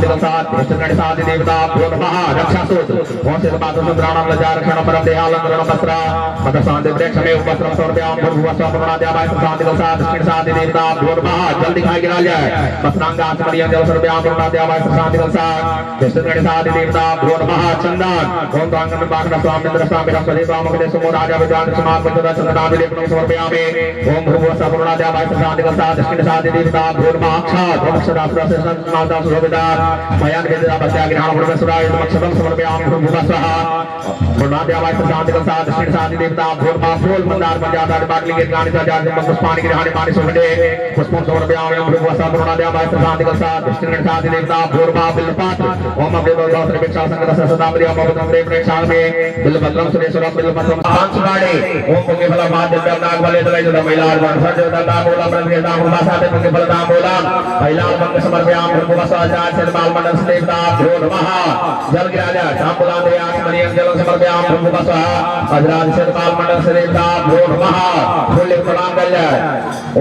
साधिकल्सात् कृष्णगणेशादि देवता भ्यो नमः रक्षासुत ओम से बातो सुद्राणाम लजारक्षणं परम देहालंकरणं वस्त्र मदशांति प्रेक्षमे वस्त्रं समर्पयामि भूर्भुवस्व पुरुणाद्यावाय साधिकल्सात् कृष्णगणेशादि देवता भ्यो नमः जल्दी खाई गिरा जाए वस्त्रांगाचमरियं जल समर्पयामि पुरुणाद्यावाय साधिकल्सात् कृष्णगणेशादि देवता भ्यो नमः चंदन ओम तांगन बागन स्वामी इंद्रस्वामी रस्वदे स्वामकते सुमो राजा विद्वान समाज पंचदा चंदनादि लेपनं समर्पयामि ओम भूर्भुवस्व पुरुणाद्यावाय साधिकल्सात् कृष्णगणेशादि देवता भ्यो नमः अक्षात् माता सुभविदा मयान वेदा बत्याग्रहण परमेश्वराय नमः समर्पयामि भूर्भुवस्वः पुरुणाद्यावाय साधिकल्सात् कृष्णगणेशादि देवता भ्यो नमः फूल मंदार मंजाता बाटलिगे गानि जाति पुष्पाणि ग्रहणे मानि सुभदे पुष्पं समर्पयामि भूर्भुवस्वः पुरुणाद्यावाय साधिकल्सात् कृष्णगणेशादि देवता भ्यो नमः बिल्वपत्र ओम अभ्युदय प्रेक्षा संगत सदा प्रिय भवतं प्रेम प्रेक्षाण में बिल्वपत्रं सुरेश्वरं बिल्वपत्रं पांचवाड़े ओम पुण्य फल माध्य नाग बले दलय जद महिलार वंशज दता मूला प्रभेदा मूलासाते पुण्य फलदा मूला महिला मंग समर्पयामि भूर्भुवस्वः आचार्य सर्वबाल मंडल देवता भ्यो नमः जल गिराजा शांपुलांदे आत्मनियं जल समर्पयामि भूर्भुवस्वः अजराज सर्वबाल मंडल देवता भ्यो नमः फूल प्रणांगल्य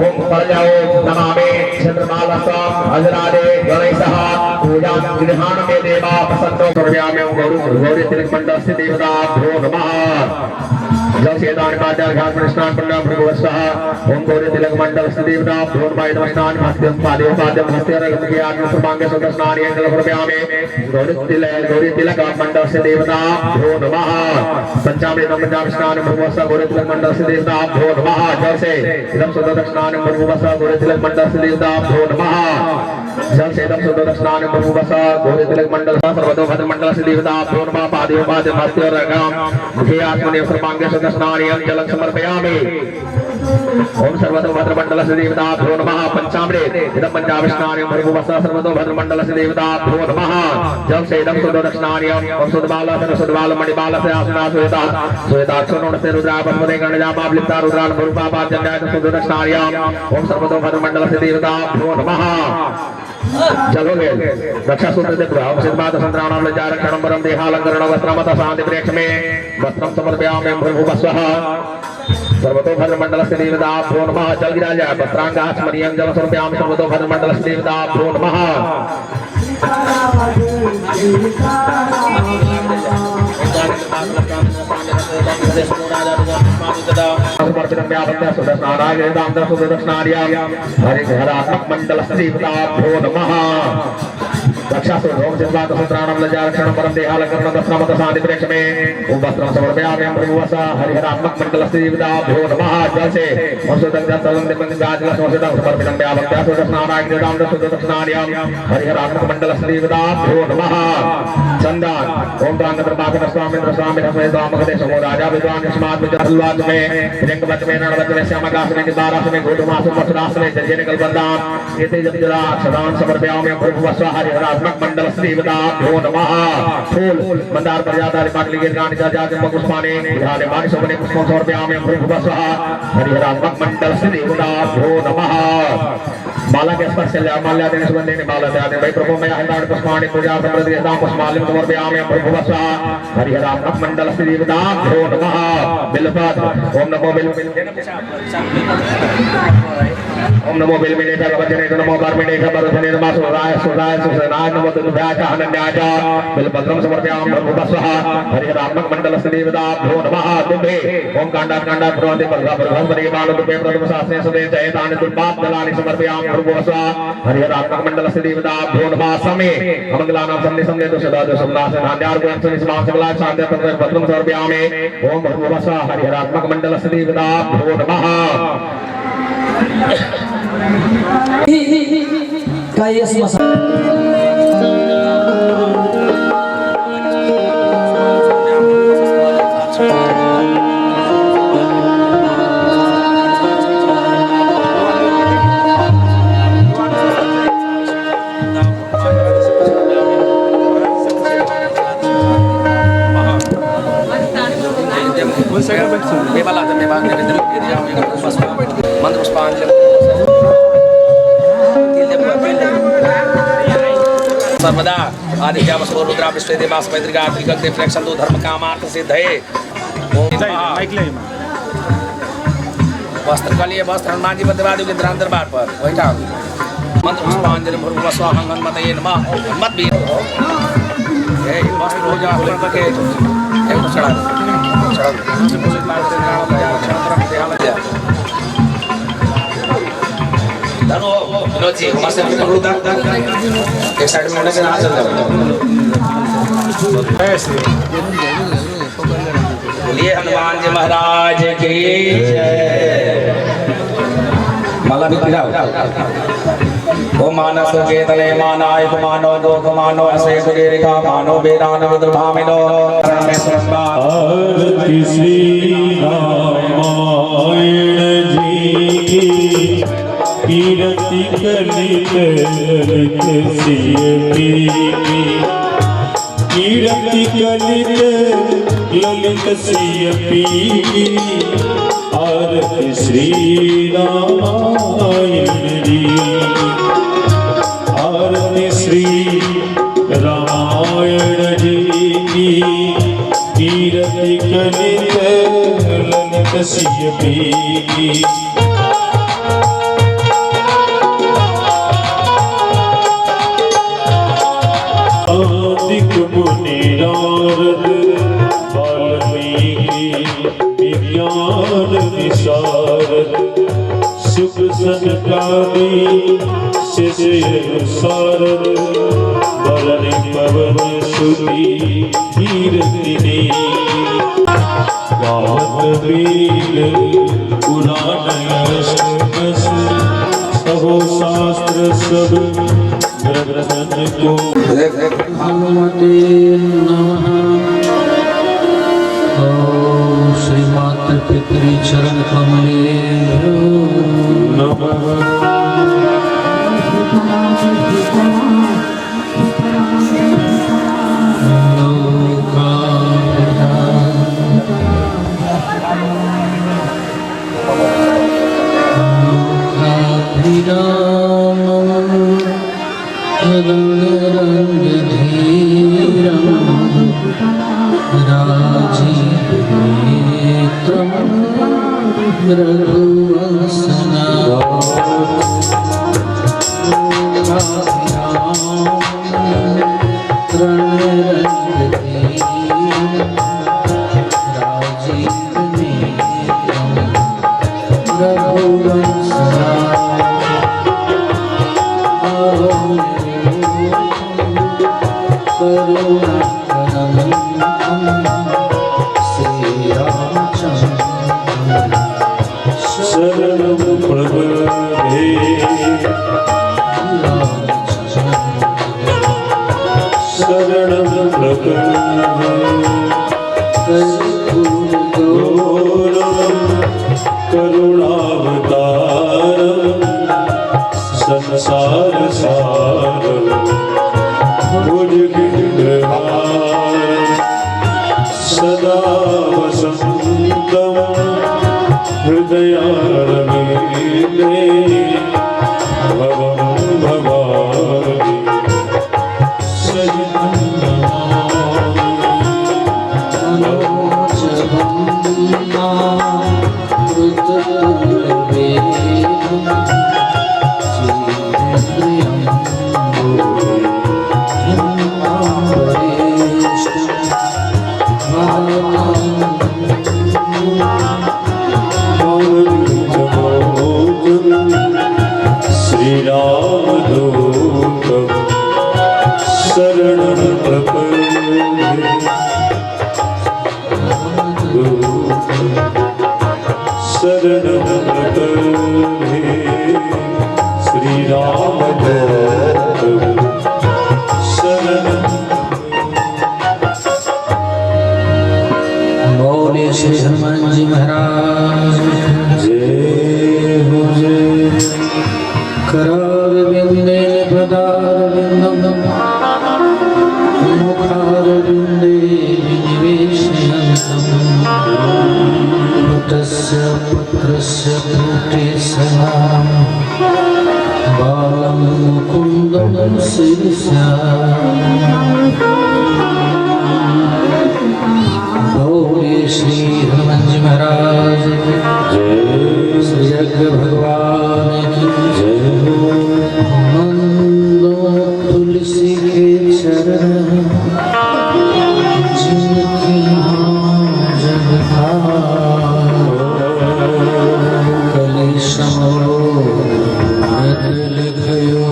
ओम परजाओ नमामि चंद्रमालस्वाम अजरादे गणेशः पूजा विधान में देवा प्रसन्नो सर्वयामि गौरी तिलक मंडल देवता भ्यो नमः जल से दान पाद्य घाट में स्नान करना भूर्भुवस्वः ओम गौरी तिलक मंडल देवता भ्यो नमः स्नान हस्त्यं पादयों पाद्यं हस्ते रगत आत्म सर्वांगे सुख स्नान यंगल समर्पयामि गौरी तिलक मंडल देवता भ्यो नमः पंचामृतं पंचामृत स्नान भूर्भुवस्वः गौरी तिलक मंडल देवता भ्यो नमः जल से इदं शुद्ध स्नान भूर्भुवस्वः गौरी तिलक मंडल देवता भ्यो नमः जल से इदं शुद्ध स्नान भूर्भुवस्वः गौरी तिलक मंडल सर्वतो भद्र मंडल देवता भ्यो नमः पादयों पाद्यं हस्ते रगम मुखे आत्मने सर्वांगे सुख स्नान जलं समर्पयामि ओम सर्वतो भद्र मंडल देवता भ्यो नमः पंचामृत इदं पंचामृत भूर्भुवस्वः सर्वतो भद्र मंडल देवता भ्यो नमः जल से इदं शुद्ध स्नान ओम सुदबाल मणिबाल से आसना सुयता सुयताक्षणों से रुद्रापद्मने गणजामावलिप्ता रुद्रान भूर्भापा जन्याय शुद्ध स्नान ओम सर्वतो भद्र मंडल देवता भ्यो नमः चलो ले रक्षा सूत्र से प्रभाव सिद्धांत संत्राणाम लजारक्षणं परम देहालंकरणं वस्त्रमत शांति प्रेक्षमे वस्त्रं समर्पयामि भूर्भुवस्वः सर्वतो भद्र मंडल देवता भ्यो नमः जल गिराजा वस्त्रांगाचमरियं जल समर्पयामि सर्वतो भद्र मंडल देवता भ्यो नमः हरिहरात्मक मंडल देवता भ्यो नमः रक्षा सूत्राणाम लजारक्षणं परम देहालंकरणं वस्त्रमत शांति प्रेक्षमे ओम वस्त्रं समर्पयामि भूर्भुवस्वः हरिहरात्मक मंडल देवता भ्यो नमः जल से हरिहरात्मक मंडल देवता भ्यो नमः चंदन ओम प्रांगण स्वामी स्वामी रामकते समो राजा विद्वान समाज में जलवाद में रंगवत में नरवत में श्यामकाश में निदारास में घोटमास में पशुरास में जजन कल्पदान एते जब जला सदान समर्पयामि भूर्भुवस्वः हरिहरात्मक मंडल देवता भ्यो नमः फूल मंदार प्रजाता पाटलिगे गानि जाति पुष्पाणि विधाने मानि सुमने पुष्पं समर्पयामि भूर्भुवस्वः हरिहरात्मक मंडल देवता भ्यो नमः माला के स्पर्श माल्यादेन सुगंधेन माल्यादेन वै प्रभु मया हंदान पुष्पाणि पूजा समृद्धिदां पुष्पाल्यं समर्पयामि भूर्भुवस्वः हरिहरात्मक मंडल देवता भ्यो नमः बिल्वपत्र ओम नमो ओम नमो बिल्वनेता वचने नमो कर्मणे परधने नमः सुराय सुराय सुसनाय नमो दुर्गाय अनन्याय बिल्वपत्रं समर्पयामि भूर्भुवस्वः हरिहरात्मक मंडल देवता भ्यो नमः दुभे ओम कांडात् प्रवन्ते बृहस्पति बालो दुभे प्रथम शास्त्रे सदे जयतानि दुर्पात् दलानि समर्पयामि भूर्भुवस्वः हरिहरात्मक मंडल देवता भ्यो नमः समे अमंगलानां समने समने दुषदा दुषमनास धान्यार्पणं सनिस्मां सकलाय शान्ति पत्रं समर्पयामि ओम भूर्भुवस्वः हरिहरात्मक मंडल देवता भ्यो नमः काय सर्वदा आदित्य वसुर रुद्रा विश्व देवास पैतृका त्रिकल्प फ्लेक्शन दो धर्म कामार्थ सिद्धये वस्त्र कलिए वस्त्र हनुमान जी बदवा दोगे दरबार पर बैठा मंत्र पुष्पांजलि भूर्भुवः स्वः हनुमते नमः हनुमत भी ये वस्त्र हो जा करके ये चढ़ा धनो विनोद जी वहां से एक साइड में होने से ना चल जाओ ऐसे बोलिए हनुमान जी महाराज की जय माला भी पिराओ ओ मानस के तले मानाय मानो लोक मानो असे गुरे रेखा मानो वेदान विद्रभामिनो रामे स्वंबा आरती श्री रामायण जी की कीर्ति कलित ललित सिय की कीर्ति कलित ललित सिय की आरती श्री रामायण जी आरती श्री रामायण जी की कीर्ति कलित ललित सिय की आदिक मुनि नारद वाल्मीकि विज्ञान विशारद सुख सनकादि शिष्य सारद बरनि पवन सुति कीर्तिनि गावत वीर पुराण यश सहो शास्त्र सब ग्रंथन को हनुमते नमः। ओम श्री माता पितृ चरण कमले नमः रंग रंग धीरम राजीव नेत्रम रघुवंशना रंग रंग धीरम राजीव नेत्रम रघुवंशना शरणं प्रपद्ये शरणं प्रपद्ये घोरं करुणावतारं संसारसारं भुजगेन्द्रहारं सदा वसन्तं हृदयारविन्दे भवं भवामि सहितं नमामि श्रीरामदूतं शरणं प्रपद्ये शरणं प्रपद्ये श्रीरामदूतं शरणं बोले श्री हनुमान जी महाराज जय हो जय करारविंदे पदारविंदं मुखारविंदे निवेशयन्तं पुत्रस्य पुत्रस्य पुत्रेशनां बालं मुकुन्दं शिरसा बोले श्री हनुमान जी महाराज जय श्री यज्ञ भगवान की जय हो चरण जिनकी जग कलेशमो नकल गयो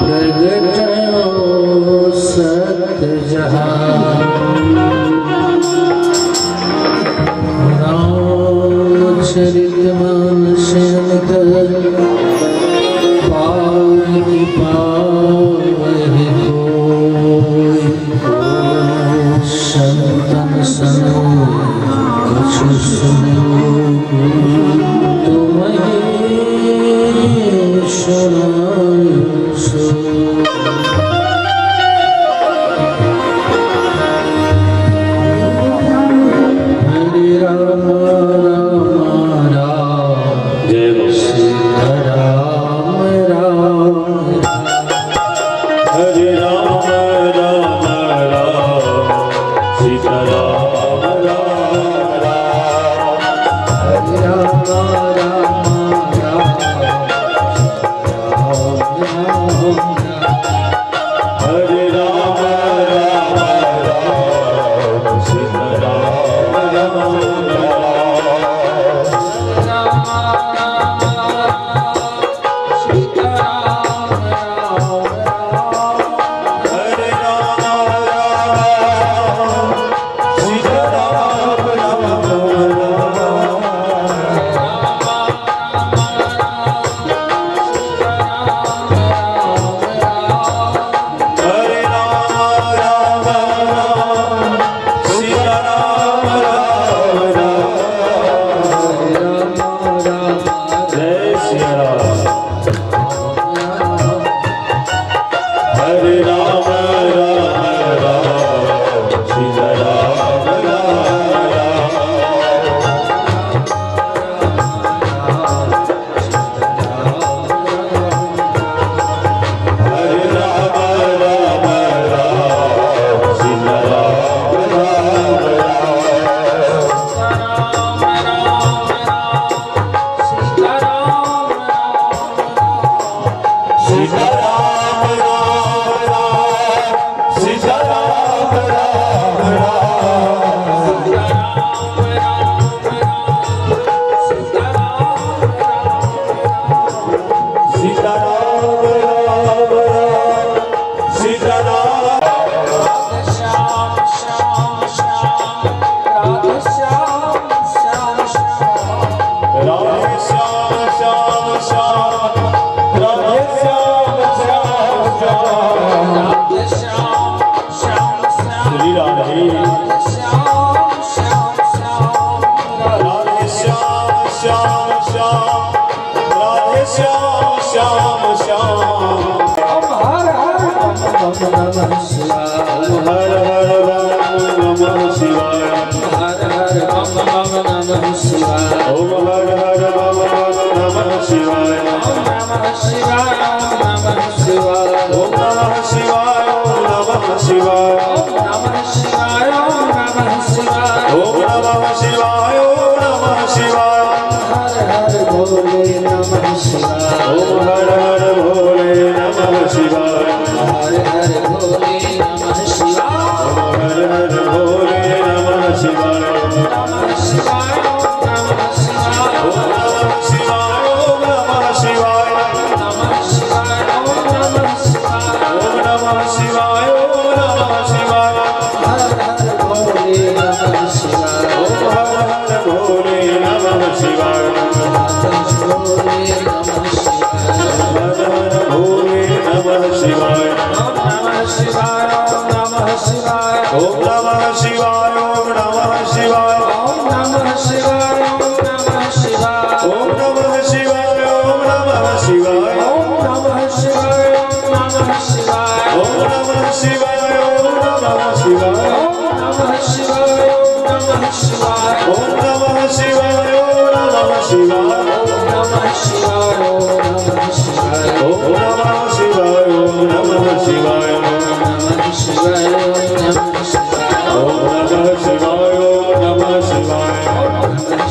प्रगटयो सत्य जहां चरित मानस अंतर पावहि पावहि कोय संतन सनो कछु सुनो तुम्हें शरण सो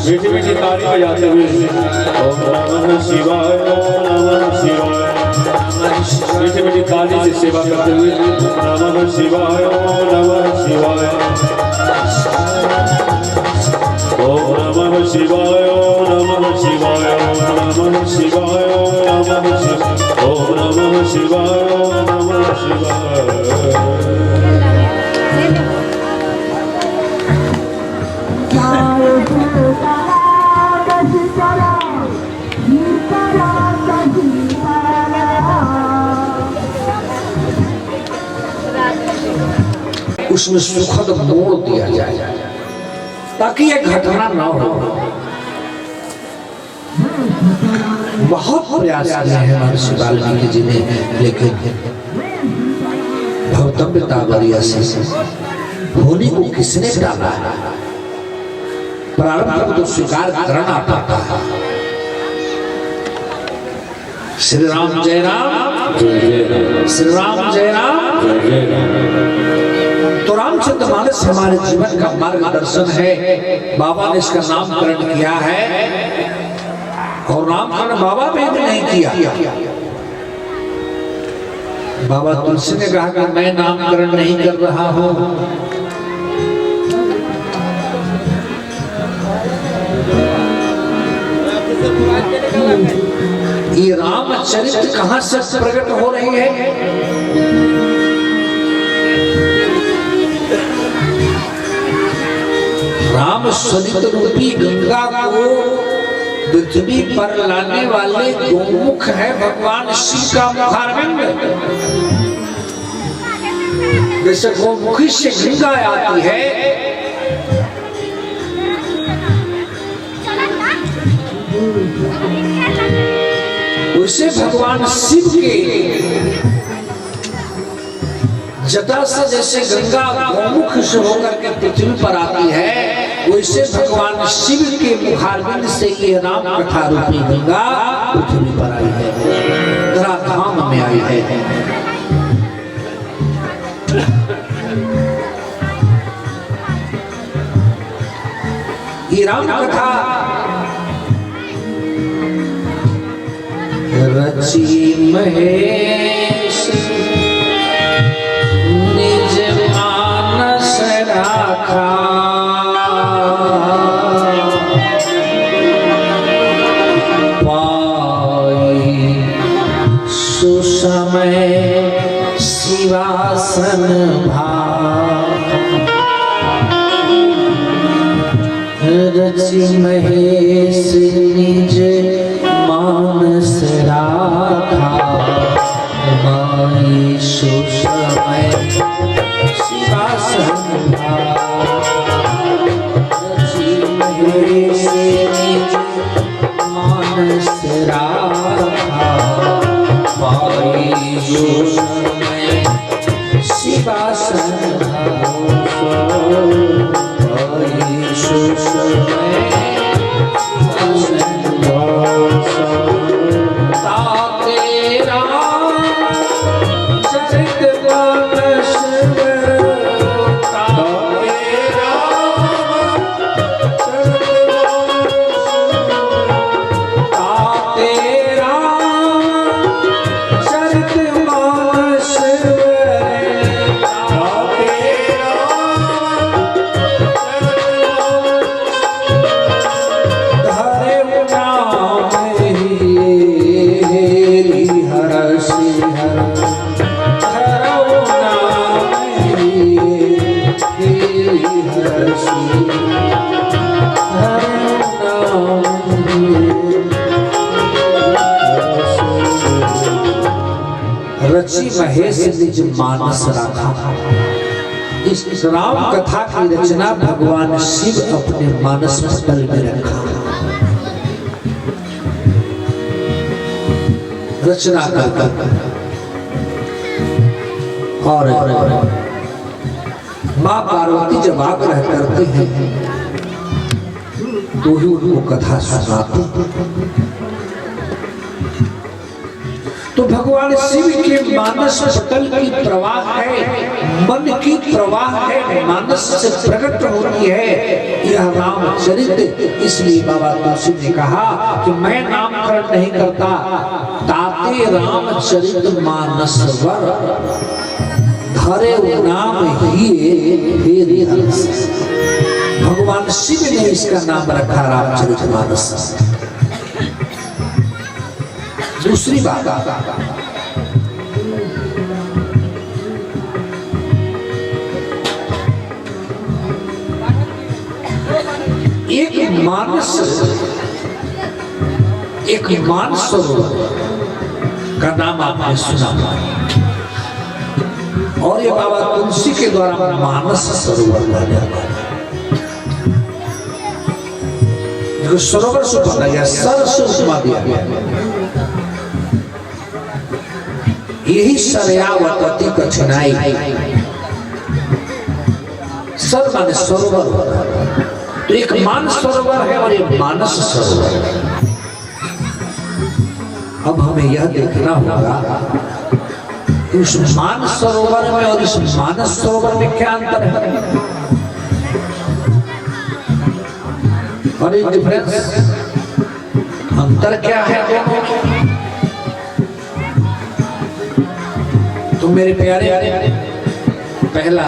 मीठी मीठी ताली बजाते हुए ओम नमः शिवाय, ओम नमः शिवाय, मीठी मीठी ताली जी से सेवा करते हुए नमः शिवाय नमः शिवाय ओम नमः शिवाय नमः शिवाय नमः शिवाय नमः शिवाय ओम नमः शिवाय नमः शिवाय उसमें सुखद मोड़ दिया जाए ताकि यह घटना ना हो। बहुत प्रयास किया है महर्षि वाल्मीकि जी ने, लेकिन भवतव्य तावरिया से होली को किसने डाला है? प्रारंभ को तो स्वीकार करना पड़ता है। श्री राम जय राम, श्री राम जय राम, तो रामचंद्र मानस हमारे जीवन का मार्गदर्शन है। बाबा ने इसका नामकरण किया है और नामकरण बाबा ने भी नहीं किया। बाबा तुलसी ने कहा कि मैं नामकरण नहीं कर रहा हूं। ये रामचरित्र कहां से प्रकट हो रही है? राम सलित रूपी गंगा को पृथ्वी पर लाने वाले गोमुख है भगवान शिव का मुखारविंद। जैसे गोमुखी से गंगा आती है, वैसे भगवान शिव के जटा से जैसे गंगा गोमुख से होकर के पृथ्वी पर आती है, वैसे भगवान शिव के मुखारविंद से ये राम कथा रूपी गंगा पृथ्वी पर आई है, धराधाम में आई है। ये राम कथा रची महेश निज मानस राखा, पाई सुसमय शिवासन भाग। रची महेश निज मानस राखा, माई सुसमय शिवासन भाग। रची महेश निज मानस राखा, माई सुसमय शिवासन भाग। माई सुसमय रची महेश निज मानस राखा। इस राम कथा की रचना भगवान शिव अपने मानस पटल में रखा, रचना कर और माँ पार्वती जब आग्रह करते हैं तो ही उनको कथा सुनाते। तो भगवान शिव के मानस पटल की प्रवाह है, मन की प्रवाह है, मानस से प्रकट होती है। यह रामचरित, इसलिए बाबा तुलसी ने कहा कि मैं नामकरण नहीं करता, ताते रामचरित मानस वर, धरे वो नाम ही फेरी हंस। भगवान शिव ने इसका नाम रखा रामचरित मानस। दूसरी बात, एक मानस सरोवर का नाम आपने सुना, और ये बाबा तुलसी के द्वारा मानस सरोवर बना जो सरोवर से बना गया, सर से उपमा दिया गया। यही सरयावत अति कठिनाई, सर माने सरोवर, तो एक मान सरोवर है और एक मानस सरोवर है। अब हमें यह देखना होगा कि उस मान सरोवर में और इस मानस सरोवर में क्या अंतर है, और एक डिफरेंस, अंतर क्या है दोनों? तो मेरे प्यारे, पहला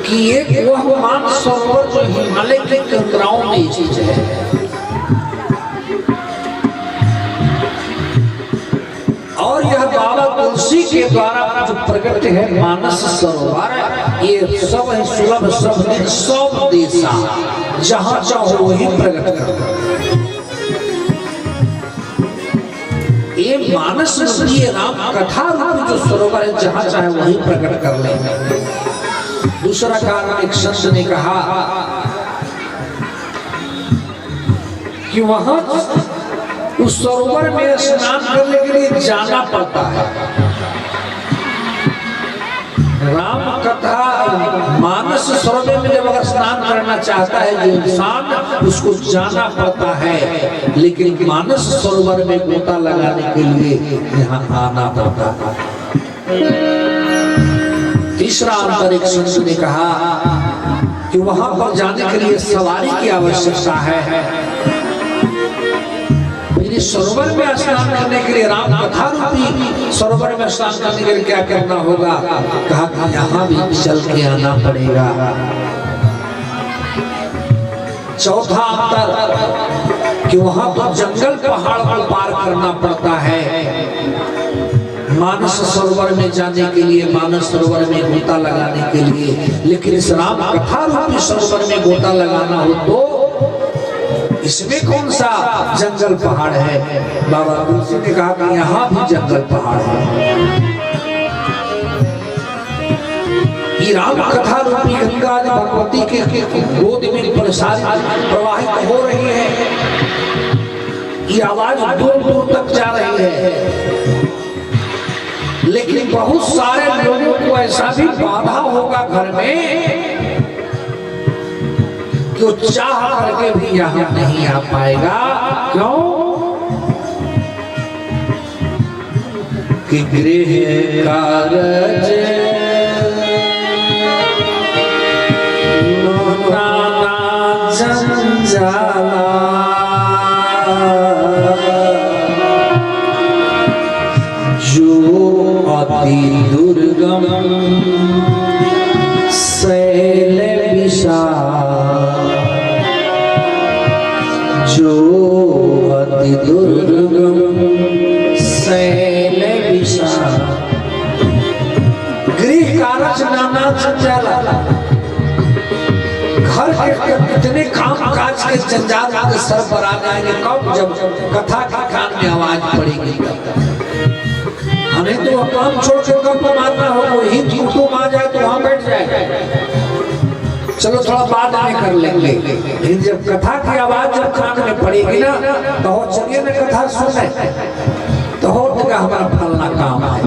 कि एक वह मान सरोवर जो हिमालय के कंकराओं में स्थित है, और यह बाबा तुलसी के द्वारा जो प्रकट है मानस सरोवर, ये सब है सुलभ सब देशा, जहां चाहो वही प्रकट कर। ये मानस नदी राम कथा रूप जो सरोवर है, जहां चाहे वही प्रकट कर ले। दूसरा कारण, एक संत ने कहा कि वहां उस सरोवर में स्नान करने के लिए जाना पड़ता है। राम कथा मानस सरोवर में जब अगर स्नान करना चाहता है जो इंसान, उसको जाना पड़ता है, लेकिन मानस सरोवर में गोता लगाने के लिए यहाँ आना पड़ता है। तीसरा अंतर, एक संत ने कहा कि वहां पर जाने के लिए सवारी की आवश्यकता है। फिर सरोवर में स्नान करने के लिए, राम कथा रूपी सरोवर में स्नान करने के लिए क्या करना होगा? कहा कि यहाँ भी चल के आना पड़ेगा। चौथा अंतर कि वहां पर जंगल पहाड़ को पार करना पड़ता है। मानस सरोवर में जाने के लिए, मानस सरोवर में गोता लगाने के लिए, लेकिन इस राम कथा रूपी सरोवर में गोता लगाना हो तो इसमें कौन सा जंगल पहाड़ है? बाबा तुलसी ने कहा कि यहाँ भी जंगल पहाड़ है। ये राम कथा रूपी गंगा भगवती के गोद में प्रवाहित हो रही है। ये आवाज दूर दूर तक जा रही है, लेकिन बहुत सारे लोगों को ऐसा भी बाधा होगा घर में कि वो चाह करके भी यहाँ नहीं आ पाएगा। क्यों? कि गृह कारज नाना जंजाला, अति दुर्गम शैल विशाल, जो अति दुर्गम शैल विशाल। गृह कारज नाना जंजाला, घर के कितने काम काज के जंजाल के सर पर आ जाएंगे कब? जब कथा के कान में आवाज पड़ेगी। हमें तो काम छोड़ के गप मारना हो, वही कुटुंब आ जाए तो वहां बैठ जाएगा, चलो थोड़ा बाद में कर लेंगे। लेकिन जब कथा की आवाज जब कान में पड़ेगी ना, तो हो चलिए ना कथा सुने, तो होगा हमारा फलना काम है,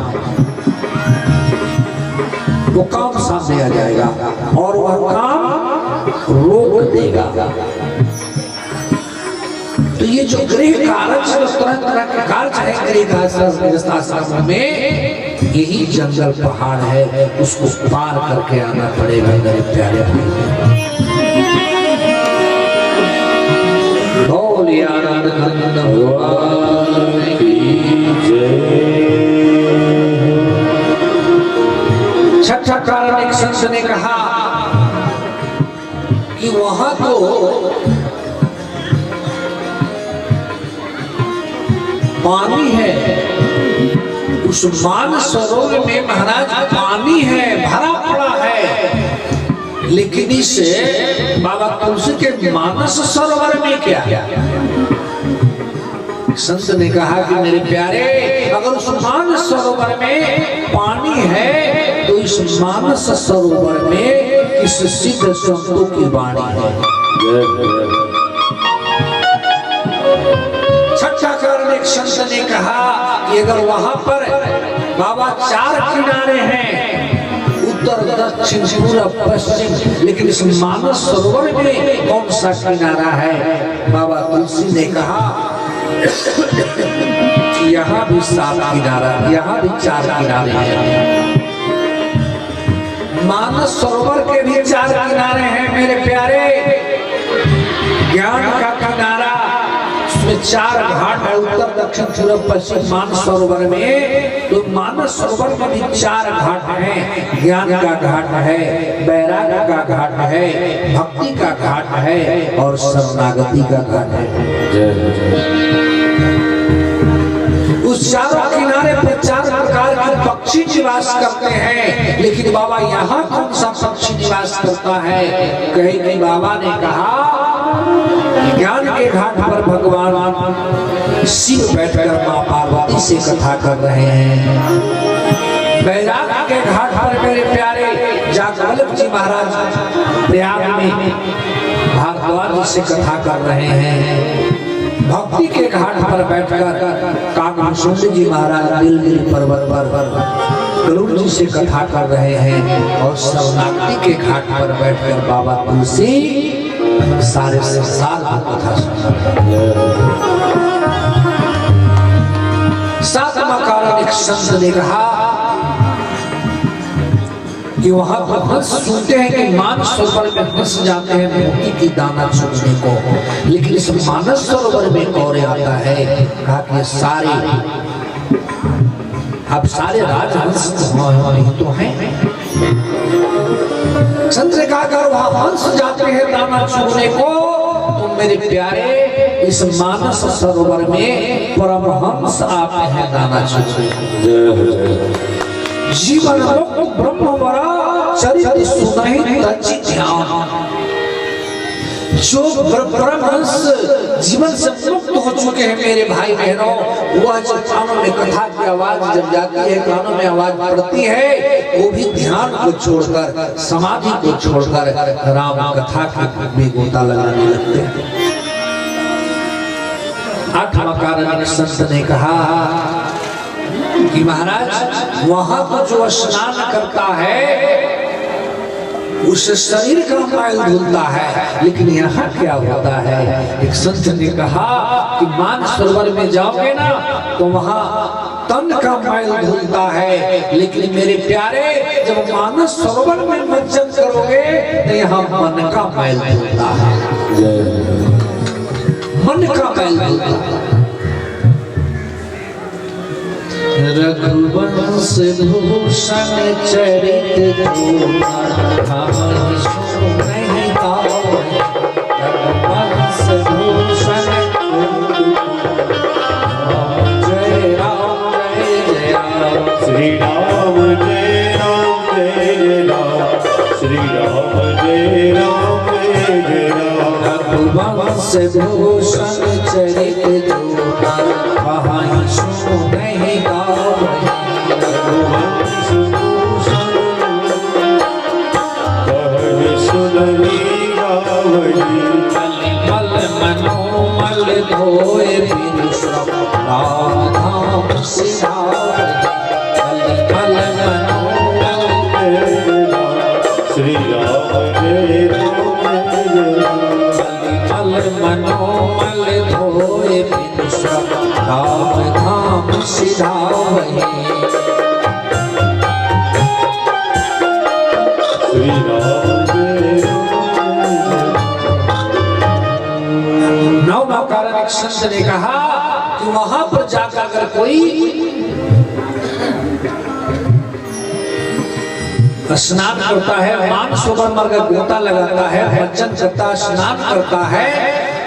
वो काम सामने आ जाएगा और वह काम रोक देगा। तो ये जो गृह कारज, तरह तरह के कार्य है गृह आश्रम में, यही जंगल पहाड़ है, उसको पार करके आना पड़ेगा मेरे प्यारे भाई। बोलिए आनंद नंदन भगवान की जय। छठा कारण एक संत ने कहा कि वहां तो पानी है, उस मानसरोवर में महाराज पानी है, भरा पड़ा है, लेकिन इस बाबा तुलसी के मानस सरोवर में क्या? संत ने कहा कि मेरे प्यारे, अगर उस मानस सरोवर में पानी है तो इस मानस सरोवर में किस सिद्ध संतों की वाणी है। छठा कारण एक संत ने कहा कि अगर वहां पर बाबा चार किनारे हैं, उत्तर दक्षिण पूर्व पश्चिम, लेकिन इस मानस सरोवर में कौन सा किनारा है? बाबा तुलसी ने कहा कि यहाँ भी 7 किनारा, यहाँ भी 4 किनारे हैं। मानस सरोवर के भी 4 किनारे हैं मेरे प्यारे। ज्ञान का किनारा, उसमें 4 घाट है, उत्तर दक्षिण पूर्व पश्चिम मानस सरोवर में। तो मानस सरोवर में भी 4 घाट हैं। ज्ञान का घाट है, वैराग्य का घाट है, भक्ति का घाट है और शरणागति का घाट है। उस चारों किनारे पर 4 प्रकार के पक्षी निवास करते हैं, लेकिन बाबा यहाँ कौन सा पक्षी निवास करता है? कहे कि बाबा ने कहा ज्ञान के घाट पर भगवान शिव बैठकर मां पार्वती से कथा कर रहे हैं। वैराग्य के घाट पर मेरे प्यारे जागवल्लभ जी महाराज प्रयाग में भारद्वाज से कथा कर रहे हैं। भक्ति के घाट पर बैठकर काकभूषुंड जी महाराज नीलगिरी पर्वत पर गरुड़ जी से कथा कर रहे हैं। और शरणागति के घाट पर बैठकर बाबा तुलसी सारे संसार की कथा सुना। सातवां कारण एक संत ने कहा कि वहां पर हंस सुनते हैं कि मानस सरोवर में हंस जाते हैं मोती की दाना चुनने को, लेकिन इस मानस सरोवर में कौन आता है? कहा कि सारे, अब सारे राजहंस वहीं तो हैं। संत ने कहा अगर वहां हंस जाते हैं दाना चुनने को, तो मेरे प्यारे इस मानस सरोवर में परमहंस आते हैं दाना चुनने। जीवन मुक्त ब्रह्म वरा चरित्र सुनाई तचि ध्यान। जो परमहंस जीवन से मुक्त हो चुके हैं मेरे भाई बहनों, वह जब कानों में कथा की आवाज जब जाती है, कानों में आवाज पड़ती है, वो भी ध्यान को छोड़कर, समाधि को छोड़कर राम कथा में गोता लगाने लगते हैं। 8वां कारण संत ने कहा कि महाराज वहां तो जो स्नान करता है उस शरीर का मैल धुलता है, लेकिन यहाँ क्या होता है? एक संत ने कहा कि मानस सरोवर में जाओगे ना तो वहां तन का मैल धुलता है, लेकिन मेरे प्यारे जब मानस सरोवर में मंचन करोगे तो यहाँ मन का मैल धुलता है। मन का मैल धुलता है। रघुवंश भूषण चरित रघुवंश भूषण जय राम जय जय राम श्री राम जय राम जय राम श्री राम जय राम जय राम। रघुवंश भूषण चरित नहीं मनोमल धोए राम धाम श्री राम जय राम मनोमल धोए राम धाम सिधावहि। एक संत ने कहा कि वहां पर जाकर अगर कोई स्नान करता है, मानसरोवर में गोता लगाता है, भजन करता, स्नान करता है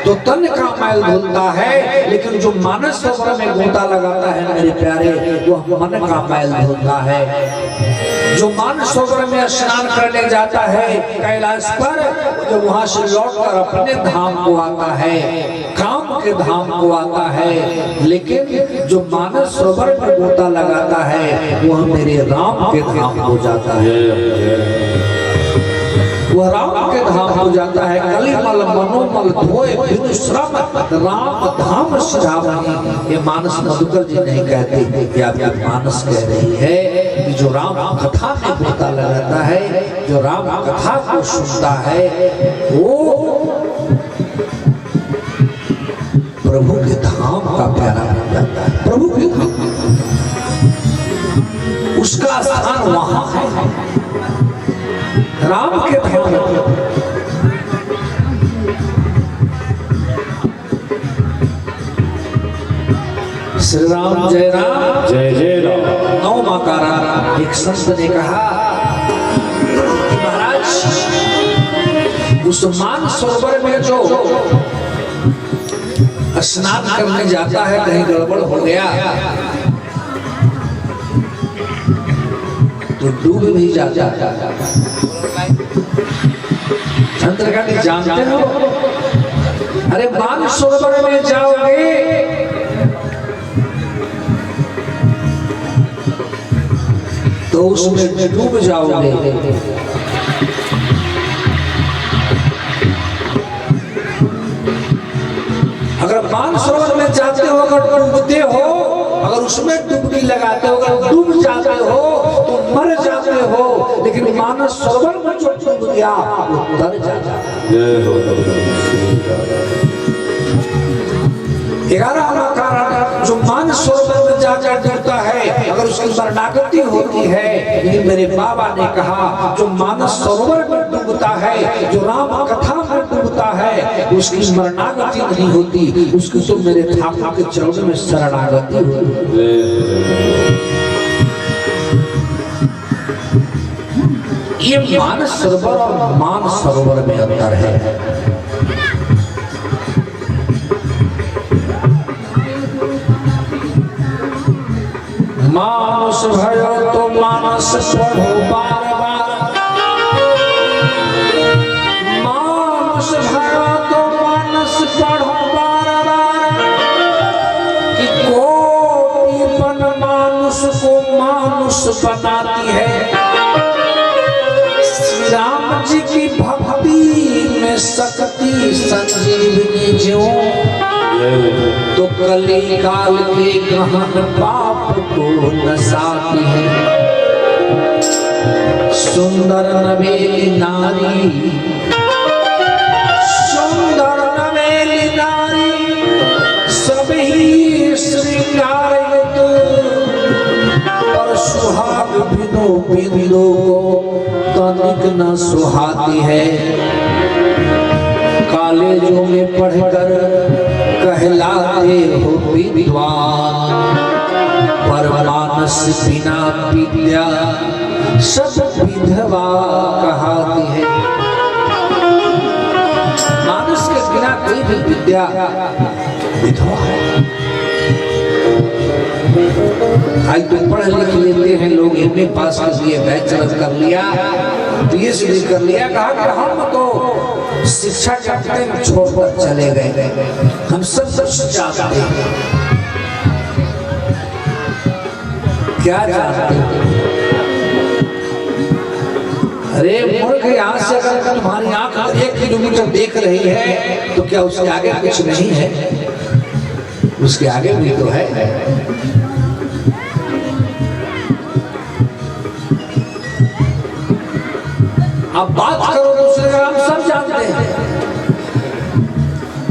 तो तन का मैल धुलता है, लेकिन जो मानस सरोवर में गोता लगाता है मेरे प्यारे, वह मन का मैल धुलता है। जो मानस सरोवर में स्नान करने जाता है कैलाश पर, जो वहां से लौटकर अपने धाम को आता है, काम के धाम को आता है, लेकिन जो मानस सरोवर में गोता लगाता है वह मेरे राम के धाम को जाता है, वह राम के धाम हो जाता है। कलिमल मनोमल धोए बिनु श्रम राम धाम सिधावनी। ये मानस मधुकर जी नहीं कहते, ये आपकी मानस कह रही है कि जो राम कथा में गोता लगाता है, जो राम कथा को सुनता है, वो प्रभु के धाम का प्यारा बन जाता है। प्रभु के धाम, उसका स्थान वहां है, राम के धाम। श्री राम जय राम जय जय राम। नौ माकारा। एक संत ने कहा महाराज, उस मान सरोवर में जो स्नान करने जाता है, कहीं गड़बड़ हो गया तो डूब भी जाता है। चंद्रकांत जानते हो, अरे मान सरोवर में जाओगे तो उसमें डूब जाओगे। अगर मान सरोवर में जाते हो, अगर डूबते हो, अगर उसमें डुबकी लगाते हो, अगर डूब जाते हो तो मर जाते हो, लेकिन मानस सरोवर में जो डूब गया वो तर जाता है। 11वां कारण, जो मानस सरोवर में जाकर डूबता है, अगर उसकी शरणागति होती है, लेकिन मेरे बाबा ने कहा जो मानस सरोवर में डूबता है, जो राम कथा में डूबता है, उसकी शरणागति नहीं होती, उसकी तो मेरे ठाकुर के चरणों में शरणागति होती। ये मानस सरोवर और मान सरोवर में अंतर है। मानस भयो तो मानस पढ़ो बार बार, मानस भयो तो मानस पढ़ो बार बार, कि कोटिपन मानुष को मानुष बनाती है। श्री राम जी की भक्ति में शक्ति संजीवनी जो, तो कली काल के गहन पाप को नसाती है। सुंदर नवेली नारी, सुंदर नवेली नारी, सभी श्रृंगार पर सुहाग बिनो बिंदु को तनिक न सुहाती है। कॉलेजों में पढ़कर कहलाते हो विद्वान, पर मानस बिना विद्या सब विधवा कहाती है। मानस के बिना कोई भी विद्या विधवा है। आज तो पढ़ लिख लेते हैं लोग, एमए पास कर लिए, बैचलर कर लिया, पीएचडी कर लिया, कहा कि हम तो शिक्षा के छोड़कर चले गए, हम सब जानते हैं। क्या जानते हैं? अरे मूर्ख, यहाँ से अगर तुम्हारी आंख 1 किलोमीटर देख रही है तो क्या उसके आगे कुछ नहीं है? उसके आगे भी तो है। अब बात करो दूसरे का, हम सब जानते हैं,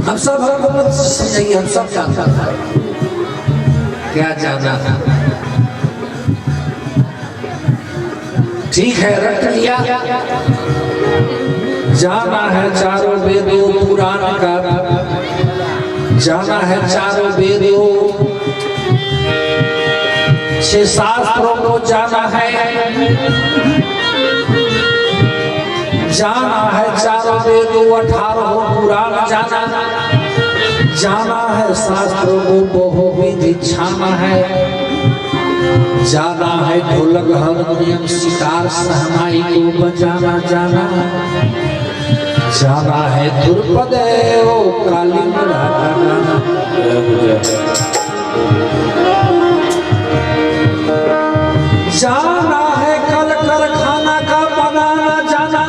हम सब हुकूमत समझिए, हम सब जानते हैं। क्या जाना था? ठीक है, रट लिया, जाना है चारों वेदों पुराण का, जाना है चारों वेदों, 6 शास्त्रों को जाना है, जाना है चारों वेदों, 18 पुराण जाना, जाना है शास्त्रों को बहुविधि छाना है, जाना है ढोलक हारमोनियम सितार सहनाई को बजाना, जाना जाना है ध्रुपद ओ काली गाना, जाना है कल कारखाना का बनाना, जाना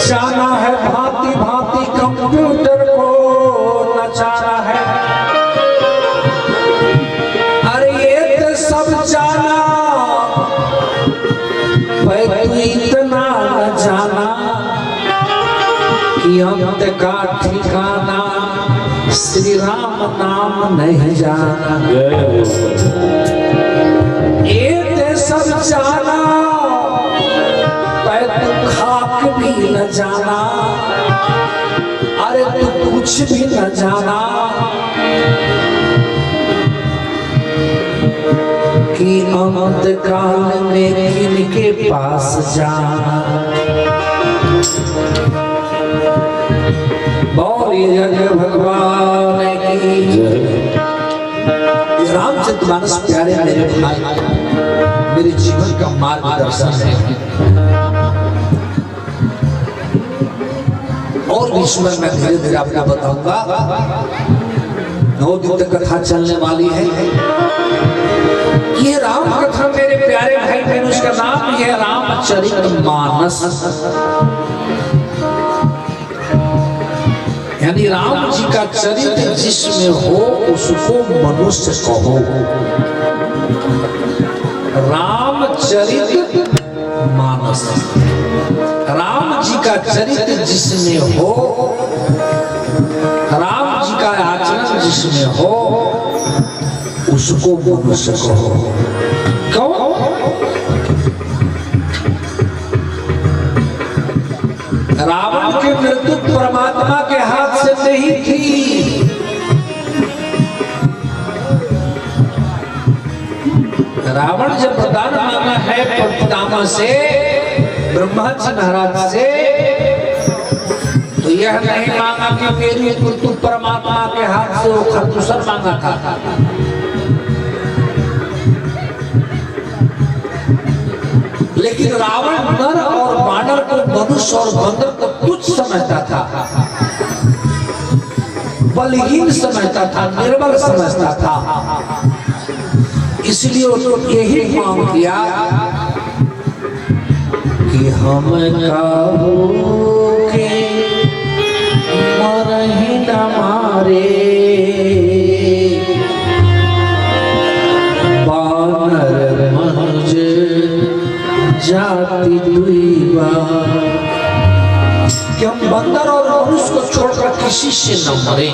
जाना है भांति भांति कंप्यूटर को नचाना है, अरे ये तो सब जाना पर इतना न जाना कि अंत का ठिकाना श्री राम नाम नहीं जाना, ये तो सब जाना पर तू खाक भी न जाना, अरे तू कुछ भी न जाना कि अनंत काल में किनके पास जाना। बोलिए भगवान की रामचरितमानस प्यारे मेरे भाई, मेरे जीवन का मार्गदर्शन है और ईश्वर मैं धीरे धीरे आपको बताऊंगा। 9 दिन तक कथा चलने वाली है। ये राम कथा मेरे प्यारे भाई बहनों, उसका नाम है रामचरितमानस, यानी राम जी का चरित्र जिसमें हो उसको मनुष्य कहो। रामचरितमानस, राम जी का चरित्र जिसमें हो, राम जी का आचरण जिसमें हो उसको मनुष्य कहो। क्यों? रावण की मृत्यु परमात्मा के हाथ से नहीं थी, रावण जब वरदान मांगा है पितामह से, ब्रह्मा जी महाराज से, तो यह नहीं मांगा कि मेरी मृत्यु परमात्मा के हाथ से, वो खरदूसर मांगा था। लेकिन रावण नर और वानर को, मनुष्य और बंदर को तुच्छ समझता था, बलहीन समझता था, निर्बल समझता था, इसलिए उसने यही मांग किया कि हम के मरही न मारे, वानर मनुज जाति दुईबा, कि हम बंदर और मनुष्य को छोड़कर किसी से न मरे,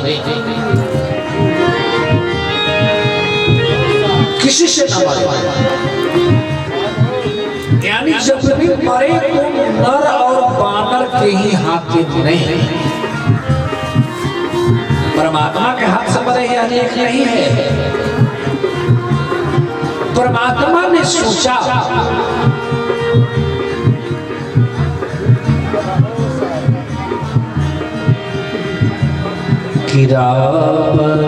किसी से न मरे। यानी जब भी मरे तो नर और वानर के ही हाथ नहीं, परमात्मा के हाथ से मरे ही अनेक नहीं है। परमात्मा ने सोचा कि रावण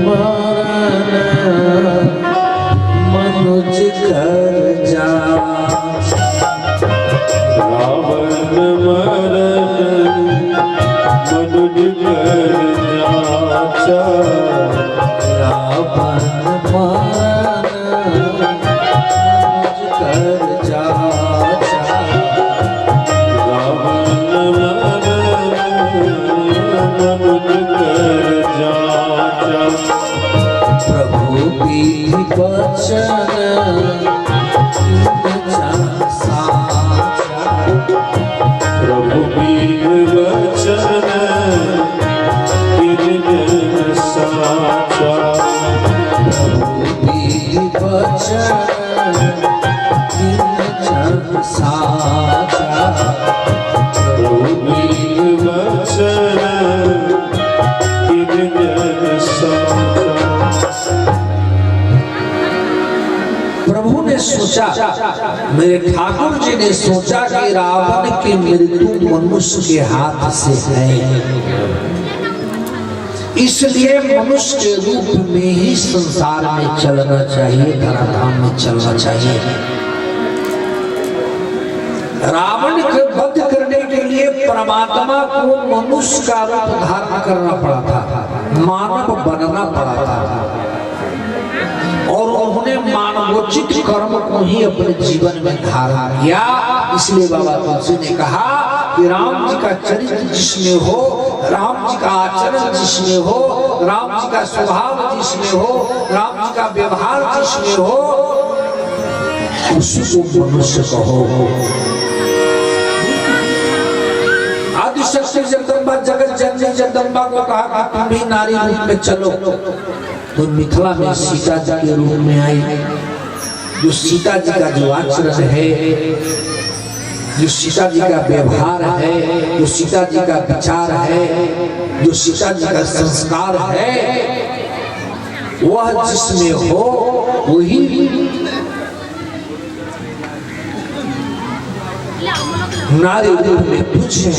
मरण मनुज कर जा, रावण मरण मनुज कर जा, रावण मरण मनुज कर जा, रावण मनुज कर जा, प्रभु की वचन प्रभु बीन वचन गिरजन साचा, प्रभु की वचन गिरजन साचा, प्रभु बीन वचन गिरजन मेरे ठाकुर जी ने सोचा कि रावण की मृत्यु मनुष्य के हाथ से है, इसलिए मनुष्य के रूप में ही संसार में चलना चाहिए, धराधाम में चलना चाहिए। रावण को वध करने के लिए परमात्मा को मनुष्य का रूप धारण करना पड़ा था, मानव बनना पड़ा था, और उन्होंने मानवोचित कर्म को ही अपने जीवन में धारण किया। इसलिए बाबा तुलसी ने कहा कि राम जी का चरित्र जिसमें हो, राम जी का आचरण जिसमें हो, राम जी का स्वभाव जिसमें हो, राम जी का व्यवहार जिसमें हो, उसको मनुष्य कहो। आदिशक्ति जगदम्बा जगत जननी जगदम्बा को कहा कि तुम भी नारी रूप में चलो, तो मिथिला में सीता जी के रूप में आई। जो सीता जी का जो आचरण है, जो सीता जी का व्यवहार है, जो सीता जी का विचार है, जो सीता जी का संस्कार है, वह जिसमें हो वही नारी रूप में पूछे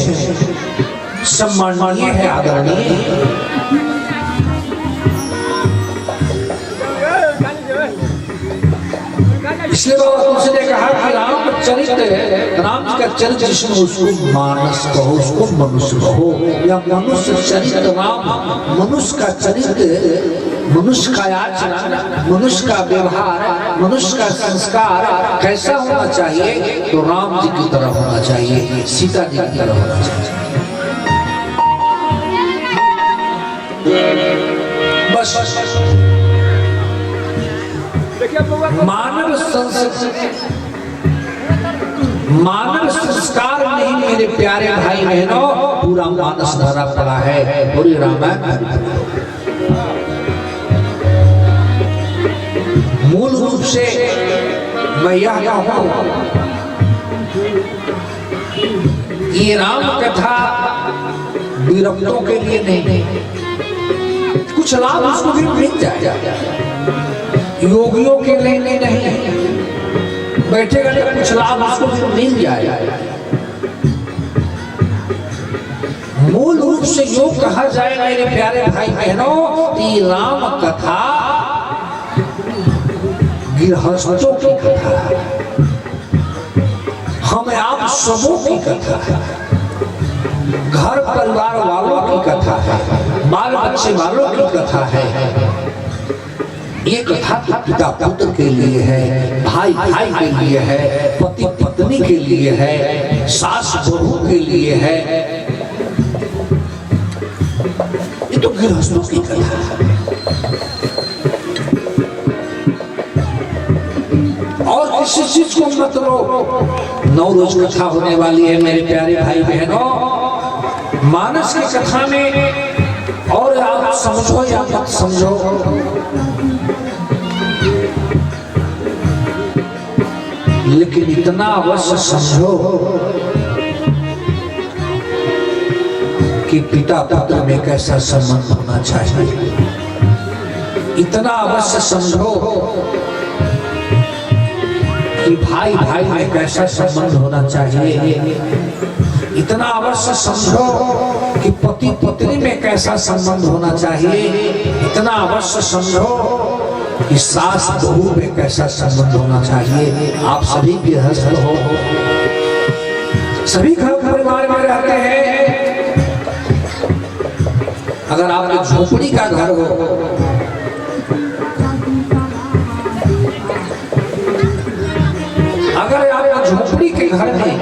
सम्माननीय है, आदरणीय। इसलिए बाबा तुलसी ने कहा कि राम चरित्र है, राम जी का चरित्र जिसमें, उसको मानस कहो, उसको मनुष्य कहो, या मनुष्य चरित्र राम। मनुष्य का चरित्र, मनुष्य का आचरण, मनुष्य का व्यवहार, मनुष्य का संस्कार कैसा होना चाहिए? तो राम जी की तरह होना चाहिए, सीता जी की तरह होना चाहिए। बस मानव संस्कार नहीं मेरे प्यारे भाई बहनों, पूरा मानस भरा पड़ा है पूरी रामायण। मूल रूप से मैं यह कहूं, ये राम कथा विरक्तों के लिए नहीं, कुछ लाभ उसको भी मिल जाए, योगियों के लिए नहीं, बैठेगा तो कुछ लाभ उसको भी मिल जाए। मूल रूप से योग कहा जाए मेरे प्यारे भाई बहनों, कि राम कथा गृहस्थों की कथा है, हम आप सबों की कथा है, घर परिवार वालों की कथा है, बाल बच्चे वालों की कथा है। ये कथा पिता पुत्र के लिए है, भाई भाई के लिए है, पति पत्नी के लिए है, सास बहू के लिए है। ये तो गृहस्थों की कथा है। और किसी चीज को मत लो। 9 रोज कथा होने वाली है मेरे प्यारे भाई बहनों। मानस की कथा में और आप समझो या मत समझो, लेकिन इतना अवश्य समझो कि पिता पुत्र में कैसा संबंध होना चाहिए। इतना अवश्य समझो कि भाई भाई में कैसा संबंध होना चाहिए। इतना अवश्य समझो कि पति पत्नी में कैसा संबंध होना चाहिए। इतना अवश्य समझो कि सास बहू में कैसा संबंध होना चाहिए। आप सभी गृहस्थ हो, सभी घर परिवार में रहते हैं। अगर आपके झोपड़ी का घर हो, अगर आपका झोपड़ी के घर में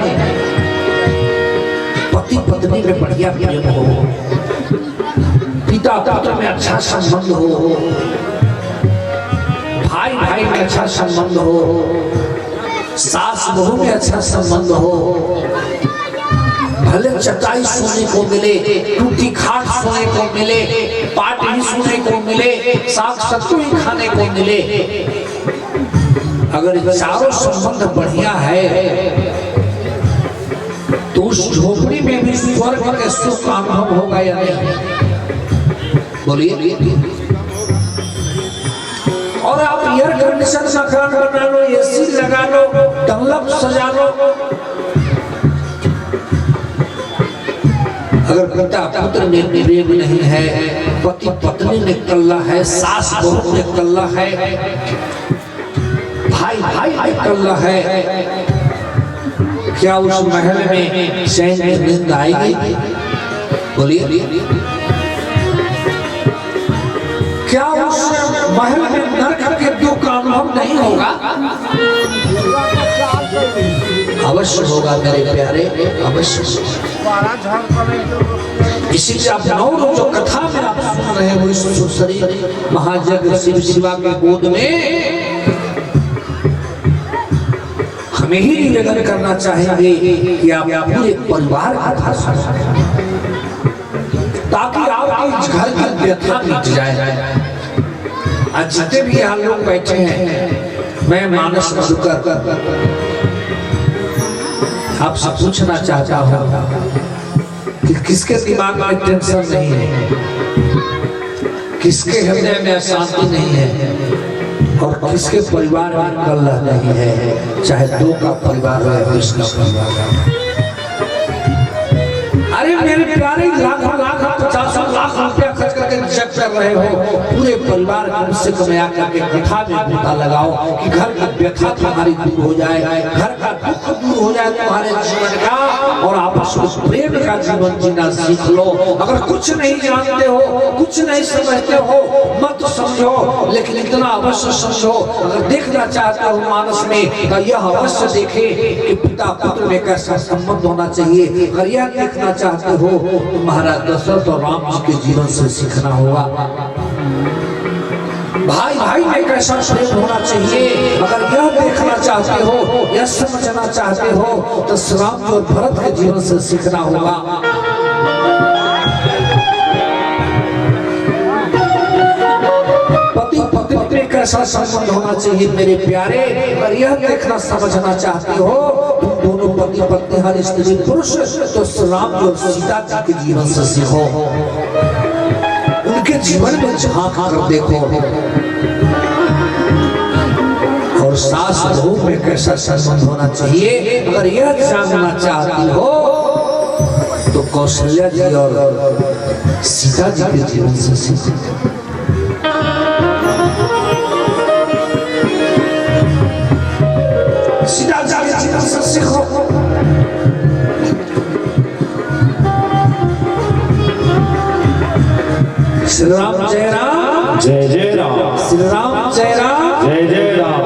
पति पत्नी में बढ़िया प्रेम हो, पिता पुत्र में अच्छा संबंध हो, भाई भाई में अच्छा संबंध हो, सास बहू में अच्छा संबंध हो, भले चटाई सोने को मिले, टूटी खाट सोने को मिले, पाट ही सोने को मिले, साग सत्तू ही खाने को मिले, अगर चारों संबंध बढ़िया है तो उस झोपड़ी में भी स्वर्ग के सुख का अनुभव होगा या नहीं? बोलिए। और आप एयर कंडीशन मकान बना लो, एसी लगा लो, बल्लभ सजा लो। अगर पिता पुत्र में प्रेम नहीं है, पति पत्नी में कल्ला है, सास बहू में कल्ला है, भाई भाई में कल्ला है, क्या उस महल में चैन की नींद आएगी? बोलिए, क्या उस महल में नरक के दुख का अनुभव नहीं होगा? अवश्य होगा मेरे प्यारे, अवश्य। इसीलिए आप नौ जो कथा में आप सुन रहे हो, इस सुरसरी महायज्ञ शिव शिवा के गोद में हमें ही निवेदन करना चाहेंगे कि आप पूरे परिवार का कथा सुनें, ताकि आपके घर की व्यथा मिट जाए। आज जितने भी यहाँ लोग बैठे हैं, मैं मानस मधुकर आपसे पूछना चाहता हूँ कि किसके दिमाग में टेंशन नहीं है, किसके हृदय में अशांति नहीं है, और किसके परिवार में कलह नहीं है, चाहे दो का परिवार हो या उसका परिवार हो। अरे मेरे प्यारे, लाखों लाख 50 लाख रुपया खर्च करके जग कर रहे हो, पूरे परिवार कम से कम आकर के कथा में बूटा लगाओ कि घर की व्यथा तुम्हारी दूर हो जाए, घर का दुख दूर हो जाए तुम्हारे जीवन का, और आपस में प्रेम का जीवन जीना सीख लो। अगर कुछ नहीं जानते हो, कुछ नहीं समझते हो, मत समझो, लेकिन इतना अवश्य समझो, अगर देखना चाहते हो मानस में, तो यह अवश्य देखे कि पिता पुत्र में कैसा संबंध होना चाहिए। अगर यह देखना चाहते हो तो महाराज दशरथ और राम जी के जीवन से सीखना होगा। भाई भाई में कैसा प्रेम होना चाहिए, अगर यह देखना चाहते हो, यह समझना चाहते हो, तो श्री राम और भरत के जीवन से सीखना होगा। पति पत्नी में कैसा संबंध होना चाहिए मेरे प्यारे, अगर यह देखना समझना चाहते हो, तुम दोनों पति पत्नी हर स्त्री पुरुष, तो श्री राम और सीता जी के जीवन से सीखो, उनके जीवन में झांक कर देखो। और सास बहू में कैसा संबंध होना चाहिए, अगर यह जानना चाहती हो, तो कौशल्या जी और सीता जी के जीवन से सीखो। सीता जी के जीवन से सीखो। श्री राम जय राम, जय जय राम, श्री राम जय राम, जय जय राम।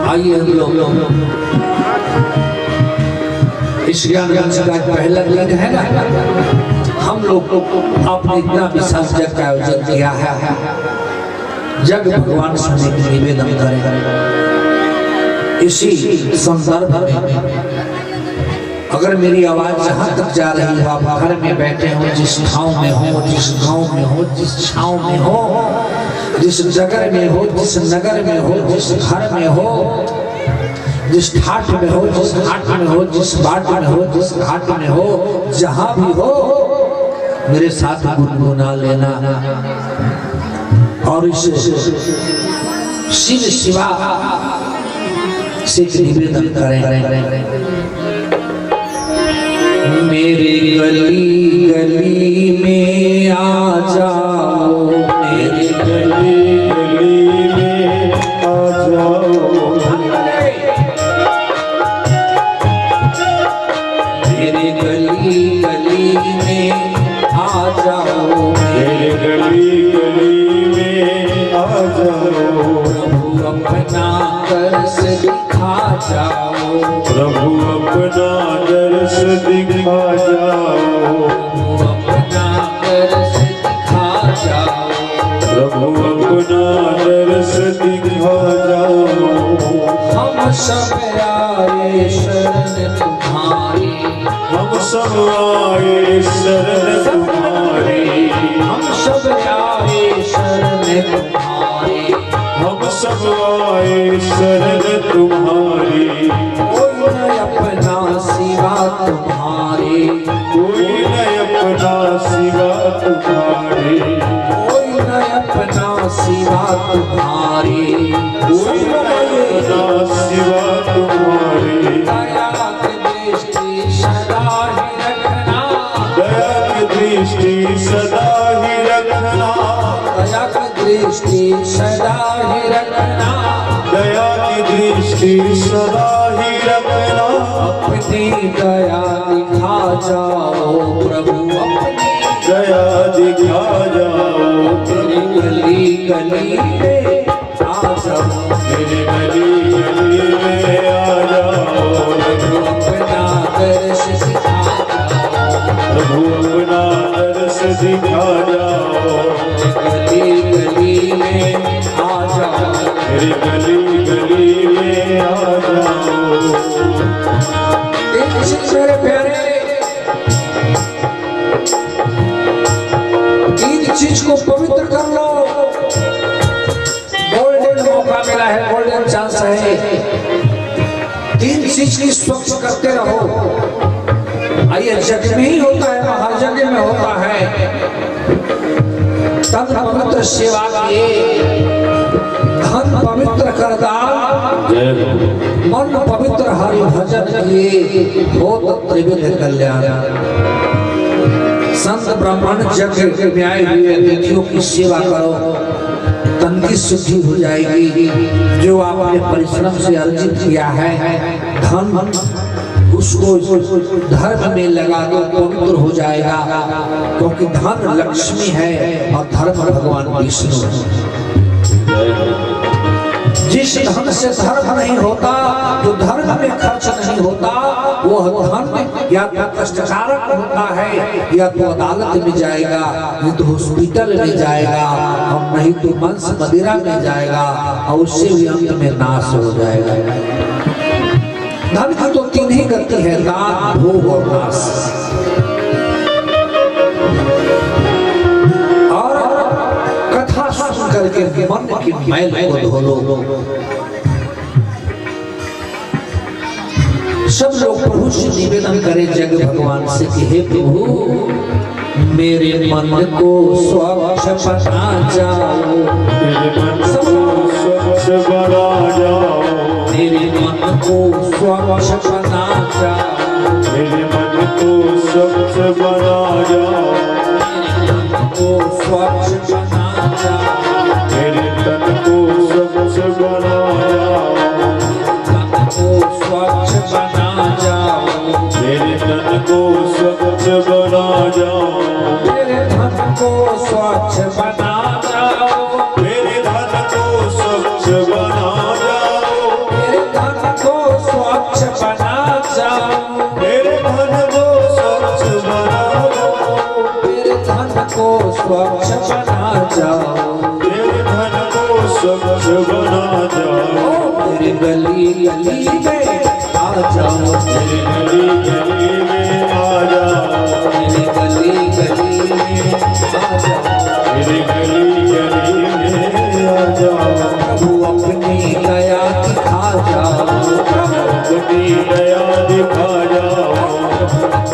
आइए हम लोग इस ज्ञान का पहला दिन है ना, हम लोग आपने इतना विशाल जग का आयोजन किया है, जग भगवान से निवेदन करें। इसी संदर्भ में अगर मेरी आवाज जहाँ तक जा रही हो, आप घर में बैठे हो, जिस ठाव में हो, जिस गांव में हो, जिस छाव में हो, जिस जगह में हो, जिस नगर में हो, जिस घर में हो, जिस ठाट में हो, जिस घाट में हो, जिस बाट में हो, जिस घाट में हो, जहाँ भी हो, मेरे साथ गुनगुना लेना और इस शिव शिवा से निवेदन करें। मेरे गली गली में आ जाओ, मेरे गली गली में आ जाओ, मेरे गली गली में आ जाओ, मेरे गली गली में आ जाओ। प्रभु अपना दर्श दिखा जाओ, प्रभु अपना दर्श दिखा जाओ, प्रभु अपना दर्श दिखा जाओ, प्रभु अपना दर्श दिखा जाओ। हम सब आए शरण तुम्हारी, हम सब आए शरण तुम्हारी, हम सब आए शरण तुम्हारी, हम सब आए शरण तुम्हारी। कोई न अपना सिवा तुम्हारे, कोई न अपना सिवा तुम्हारे, कोई न अपना सिवा तुम्हारे, कोई रखना, दया की दृष्टि सदा ही रखना, अपनी दया दिखा जाओ प्रभु, अपनी दया दिखा जाओ, तेरी गली गली में आ जाओ, मेरे गली गली में आ जाओ, प्रभु अपना दर्श दिखा जाओ, प्रभु अपना दर्श दिखा जाओ, गली गली में आ जाओ, मेरी गली गली में आ जाओ। मेरे प्यारे तीन चीज को पवित्र कर लो, गोल्डन मौका मिला है, गोल्डन चांस है, तीन चीज की स्वच्छ करते रहो। ये जग में ही होता है, हर जगह में होता है। तन पवित्र सेवा किए, धन पवित्र कर दान, मन पवित्र हरि भजन किए, हो त्रिविध कल्याण। संत ब्राह्मण जग में आए हुए अतिथियों की सेवा करो, तन की शुद्धि हो जाएगी। जो आपने परिश्रम से अर्जित किया है धन, उसको धर्म में लगा दो, पवित्र हो जाएगा। क्योंकि धन लक्ष्मी है और धर्म भगवान विष्णु है। जिस धन से धर्म नहीं होता, जो धर्म में खर्च नहीं होता, वह धन या तो कष्टकारक होता है, या तो अदालत में जाएगा, नहीं तो हॉस्पिटल में जाएगा, और नहीं तो मांस मदिरा में जाएगा, और उससे भी अंत में नाश हो जाएगा। धन की तो तीन ही गति है, दान, भोग और नाश। और कथा सुन करके मन की मैल को धो लो। सब लोग प्रभु से निवेदन करें, जग भगवान से कि हे प्रभु मेरे मन को स्वच्छ बना जाओ, मेरे मन को स्वच्छ बना जाओ, मेरे मन को स्वच्छ बना जाओ, मेरे मन को स्वच्छ बना जाओ, को स्वच्छ बना जाओ, मेरे तन को स्वच्छ बना जाओ, तन को स्वच्छ बना जाओ, मेरे तन को स्वच्छ बना जाओ, मेरे धन को स्वच्छ बना जाओ, मेरे धन को स्वच्छ बना जाओ, मेरे धन को स्वच्छ बना जाओ, मेरे धन को स्वच्छ बना जाओ, मेरे धन को स्वच्छ बना जाओ, मेरे धन को स्वच्छ बना जाओ, मेरे गली गली में आ जाओ, मेरी गली गली में आ जाओ, मेरे गली गली में आ जाओ, मेरी गली गली में आ जाओ, प्रभु अपनी दया दिखा जाओ, अपनी दया दिखा जाओ,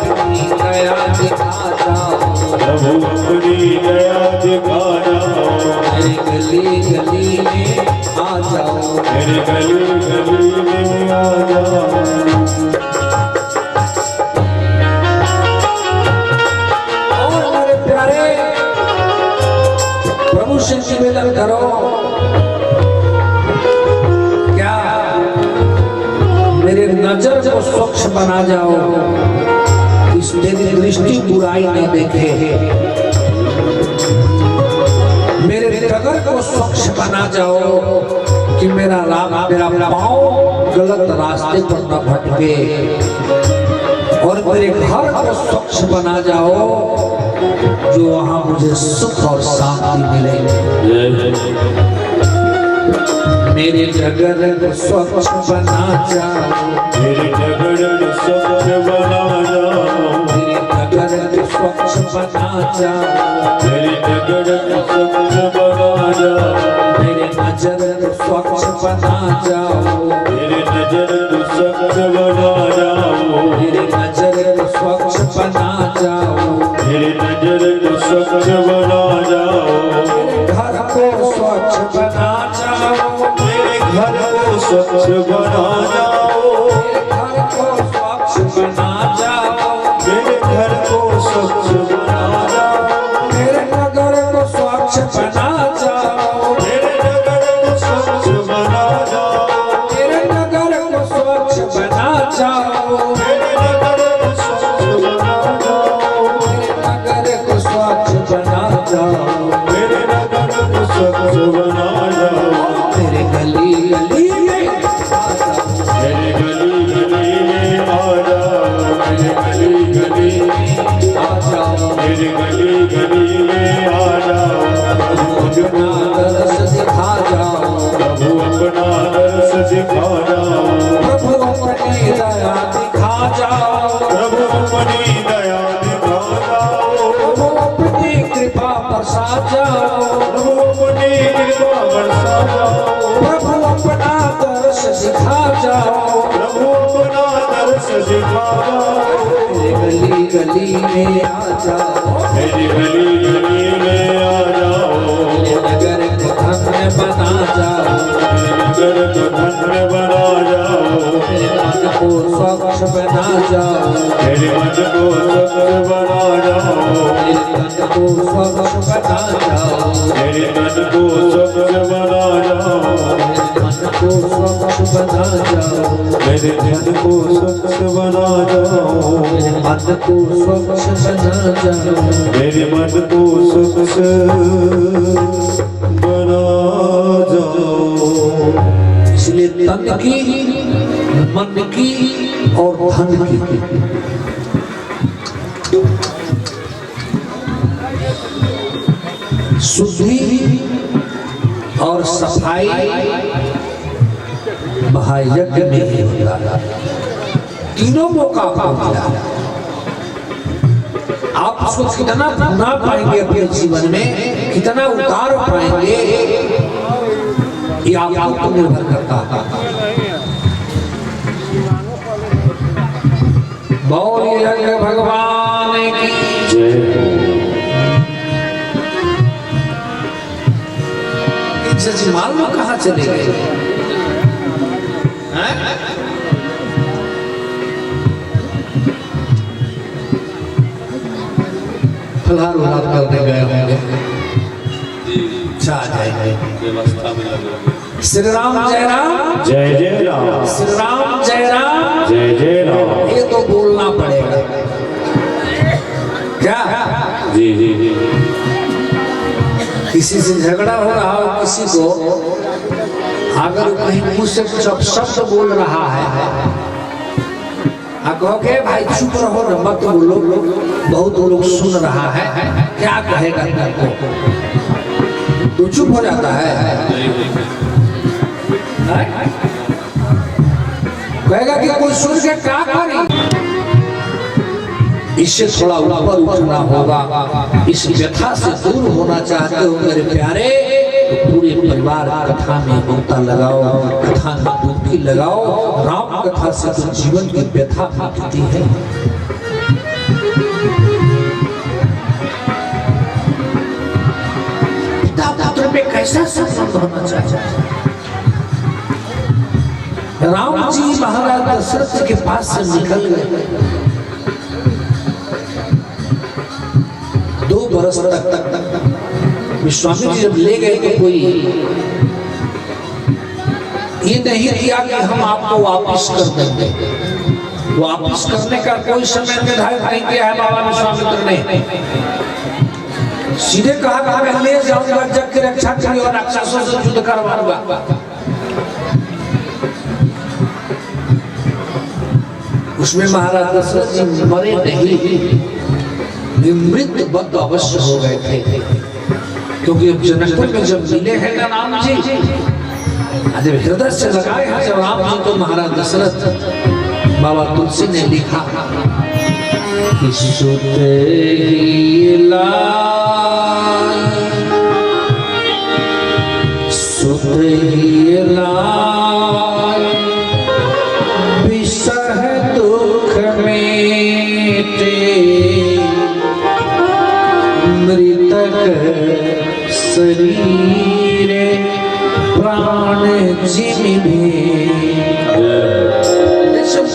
अपनी दया दिखा जाओ, प्रभु अपनी दया दिखा जाओ, मेरी गली गली में आ जाओ, मेरी गली गली में आ जाओ। और मेरे प्यारे प्रभु से निवेदन करो, क्या मेरे नजर को स्वच्छ बना जाओ, इस तेरी दृष्टि बुराई न देखे, मेरे डगर को स्वच्छ बना जाओ, कि मेरा पाँव गलत रास्ते पर न भटके, और मेरे घर को स्वच्छ बना जाओ, जो वहां मुझे सुख और शांति मिले। मेरे डगर को स्वच्छ बना जाओ, मेरे डगर को स्वच्छ बना जाओ, मेरे डगर को स्वच्छ बना जाओ, मेरे डगर को स्वच्छ बना जाओ, मेरे नजर को स्वच्छ बना जाओ, मेरे नजर को स्वच्छ बना जाओ, मेरे नजर को स्वच्छ बना जाओ, मेरे नजर को स्वच्छ बना जाओ, मेरे घर को स्वच्छ बना जाओ, मेरे घर को स्वच्छ बना जाओ, मेरे घर को स्वच्छ बना जाओ, मेरे घर को स्वच्छ बना जाओ, मेरे नगर को स्वच्छ बना जाओ, मेरे नगर को स्वच्छ बना जाओ, मेरे नगर को स्वच्छ बना जाओ, मेरे नगर को स्वच्छ बना जाओ, मेरे नगर को स्वच्छ बना जाओ, मेरे नगर को स्वच्छ बना जाओ, मेरे गली गली में आ जाओ, मेरे गली गली में आ जाओ, मेरे गली गली आ जाओ, मेरे गली गली में आ जाओ, अपना दर्श दिखा जाओ, प्रभु अपना दर्श दिखा जाओ, प्रभु अपनी दया दिखा जाओ, प्रभु अपनी दया दिखा जाओ, प्रभु अपनी कृपा बरसा जाओ, प्रभु अपनी कृपा बरसा जाओ, प्रभु अपना दर्श दिखा जाओ, प्रभु अपना दर्श दिखा जाओ, मेरे गली गली में आ जाओ, मेरी गली गली में आ जाओ, मेरे नगर को धन्य बना जाओ, नगर को धन्य बना जाओ, मेरे मन को स्वच्छ बना जाओ, मेरे मन को स्वच्छ बना जाओ, मेरे मन को स्वच्छ बना जाओ, मेरे मन को स्वच्छ बना जाओ, मेरे मन को स्वच्छ बना जाओ, मेरे मन को स्वच्छ बना जाओ, मेरे मन को स्वच्छ बना जाओ। मेरे मन को स्वच्छ बना जाओ, इसलिए तन की, मन की और धन की शुद्धि और सफाई महायज्ञ में ही होता है। तीनों मौका मिला, आप उसको कितना ना पाएंगे अपने जीवन में, कितना उतार पाएंगे, ये आपको तो निर्भर करता है। बोलिए भगवान की जजमान लोग कहाँ चले गए हैं? फलहार उहार करने गए होंगे, अच्छा जाएंगे। श्री राम जय राम, जय जय राम, श्री राम जय राम, जय जय राम। ये तो बोलना पड़ेगा क्या? जी जी जी, किसी से झगड़ा हो रहा हो, किसी को अगर कहीं मुंह से कुछ शब्द बोल रहा है, आप कहोगे भाई चुप रहो न, मत बोलो, बहुत लोग सुन रहा है, क्या कहेगा तुमको? तो चुप हो जाता है, कहेगा कि कोई सुन के क्या करें? इससे थोड़ा ऊपर उठना होगा, इस व्यथा से दूर होना चाहते हो मेरे प्यारे, तो पूरे परिवार कथा में ममता लगाओ, कथा में डुबकी लगाओ। राम कथा से तो जीवन की व्यथा मिटती है। पिता पुत्र में कैसा संबंध होना चाहिए? राम जी महाराज दशरथ के पास से निकल गए, 2 बरस तक विश्वामित्र जी जब ले गए तो कोई ये नहीं किया कि हम आपको वापस कर देंगे। वापस करने का कोई समय निर्धारित नहीं किया है बाबा विश्वामित्र ने। सीधे कहा कि मैं ले जाऊंगा, जग की रक्षा करी और राक्षसों से युद्ध करवाऊंगा। उसमें महाराज दशरथ जी मरे नहीं, निमृत बद्ध अवश्य हो गए थे, क्योंकि अब जनकपुर में जब मिले हैं ना राम जी, जब हृदय से लगाए हैं जब राम जी, तो महाराज दशरथ बाबा तुलसी ने लिखा कि विसह दुख मेटे, मृतक शरीर प्राण जिमि।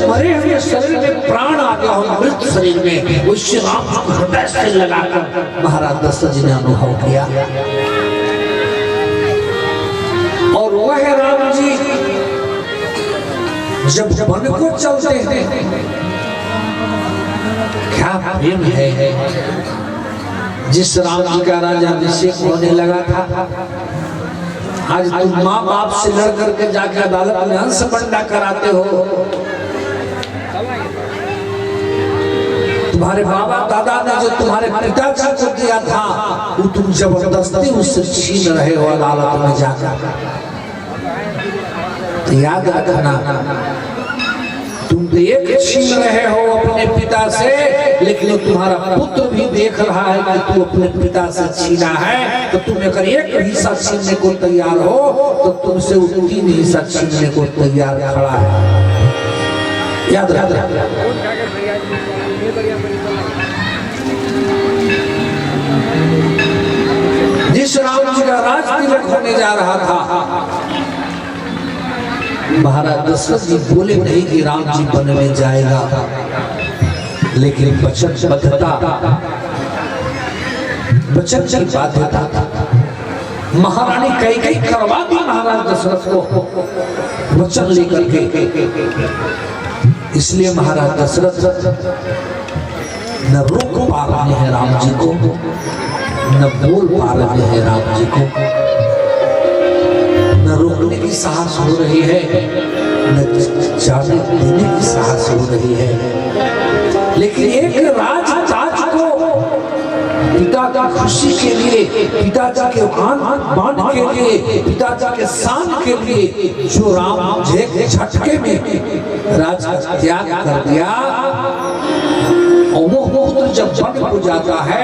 मरे हुए शरीर में प्राण आ गया हो, मृत शरीर में, उससे राम को हृदय से लगाकर महाराज दशरथ जी ने अनुभव किया। और वह राम जब वन को चलते हैं क्या प्रेम है। जिस राम जी का राजा अभिषेक होने लगा था, आज तुम माँ बाप से लड़ करके जाकर अदालत में हंस बंडा कराते हो। तुम्हारे बाबा दादा ने जो तुम्हारे पिताजी को दिया था वो तुम जबरदस्ती उससे छीन रहे हो अदालत में जाकर। तो याद रखना, तुम तो एक छीन रहे हो अपने पिता से, लेकिन तुम्हारा पुत्र भी देख रहा है कि तू अपने पिता से छीना है। तो तुम अगर एक हिस्सा छीनने को तैयार हो तो तुमसे वो 3 हिस्सा छीनने को तैयार खड़ा है। याद रखना। जिस राम जी का राज तिलक होने जा रहा था, महाराज दशरथ जी बोले नहीं कि राम जी वन में जाएगा, लेकिन वचनबद्धता, वचन की बाध्यता महारानी कैकेयी करवा दी महाराज दशरथ को वचन लेकर के। इसलिए महाराज दशरथ न रोक पा रहे हैं राम जी को, न बोल पा रहे हैं राम जी को, न रोकने की साहस हो रही है, न जाने देने की साहस हो रही है। लेकिन एक राज को पिता का खुशी के लिए, पिताजी के मान के लिए, पिताजी के शान के लिए जो राम झटके में राज का त्याग कर दिया, और वो पुत्र जब वन को जाता है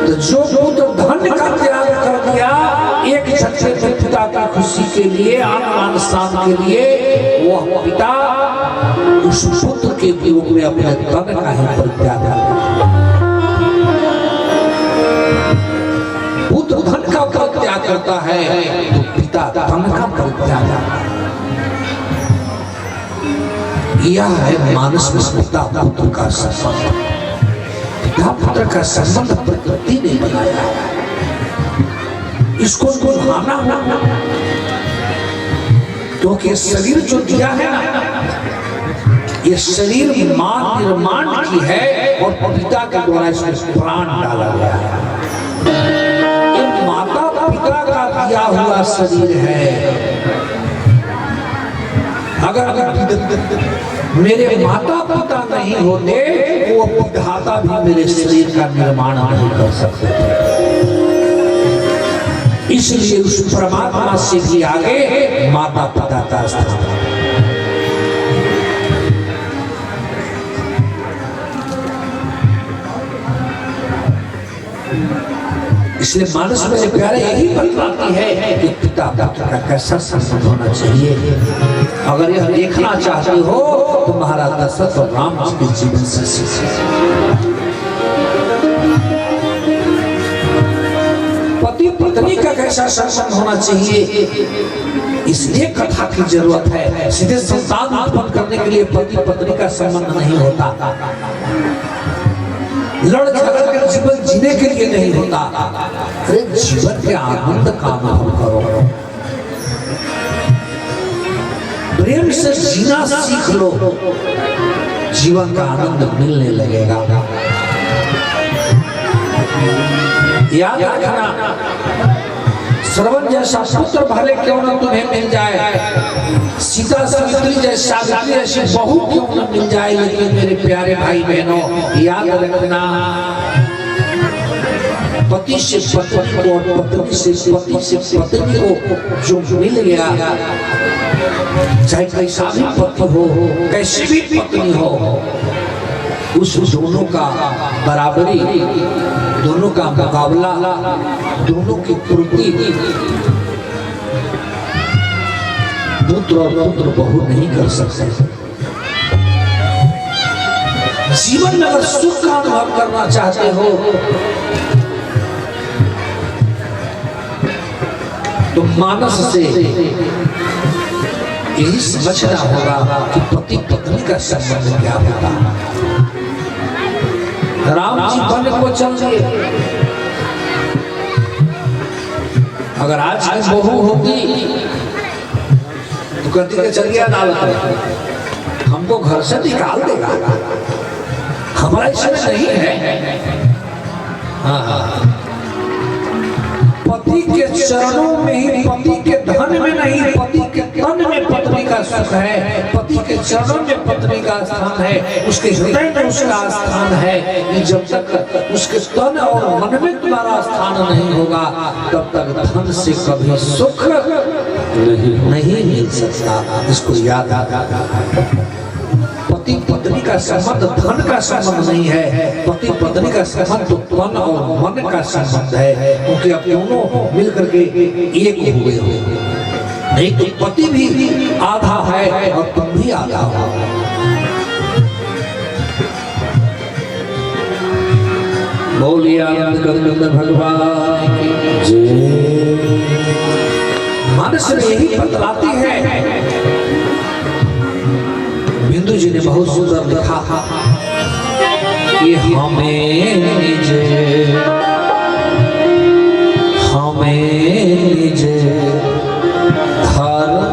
तो जो पुत्र धन का त्याग कर दिया, एक झटके में पिता की खुशी के लिए, आत्मान शान के लिए, वह पिता उस पुत्र के वियोग में अपने तन का ही परित्याग करता। पुत्र धन का परित्याग करता है तो पिता धन का परित्याग करता है। यह है मानस में पिता पुत्र का संबंध। पिता पुत्र का संबंध प्रकृति ने बनाया है, इसको भाना ना, क्योंकि शरीर जो दिया है ना, ये शरीर मां निर्माण की है और पिता के द्वारा इसमें प्राण डाला गया है। ये माता पिता का दिया हुआ शरीर है। अगर मेरे माता पिता नहीं होते, वो विधाता भी मेरे शरीर का निर्माण नहीं कर सकते थे। इसलिए उस परमात्मा से भी आगे माता पिता का स्थान। इसलिए मानस मेरे प्यारे यही बतलाती है कि पिता पुत्र का कैसा संबंध होना चाहिए। अगर यह देखना चाहते हो तो महाराज दशरथ और राम जी के जीवन से सीखिए। पति पत्नी का कैसा संबंध होना चाहिए, इसलिए कथा की जरूरत है। सीधे संतान उत्पन्न करने के लिए पति पत्नी का संबंध नहीं होता, लड़ झगड़ कर जीवन जीने के लिए नहीं होता। अरे जीवन के आनंद का अनुभव करो, प्रेम से जीना सीख लो, जीवन का आनंद मिलने लगेगा। याद रखना, श्रवण जैसा पुत्र भले क्यों न तुम्हें मिल जाए, सीता सावित्री जैसा जैसे बहू क्यों न मिल जाए, लेकिन मेरे प्यारे भाई बहनों याद रखना, पति से पत्नी को और पत्नी से पति से पत्नी को जो मिल गया, चाहे कैसा भी पति हो, कैसी भी पत्नी हो, उस दोनों का बराबरी, दोनों का मुकाबला, दोनों की पूर्ति पुत्र और पुत्र बहू नहीं कर सकते। जीवन में अगर सुख का अनुभव करना चाहते हो तो मानस से यही समझना होगा कि पति पत्नी का संबंध क्या होता है। राम जी वन को चल दिए, अगर आज की बहू होती तो कहती कि चलिए अदालत में, हमको घर से निकाल देगा, हमारा इसमें नहीं है। हाँ, पति के चरणों में ही, पति के धन में नहीं, पति के तन में पत्नी का सुख है, पति के चरणों में पत्नी का स्थान है, उसके हृदय में उसका स्थान है। ये जब तक उसके तन और मन में तुम्हारा स्थान नहीं होगा तब तक धन से कभी सुख नहीं मिल सकता। इसको याद पति पत्नी का संबंध धन का संबंध नहीं है, पति पत्नी का संबंध तो तन और मन का संबंध है, क्योंकि अब दोनों मिलकर के एक हुए हो। नहीं तो पति भी आधा है और तुम भी आधा हो। बोलिए आनंद भगवान की जय। मानस में यही बतलाती है। बिंदु जी ने बहुत सुंदर लिखा कि हमें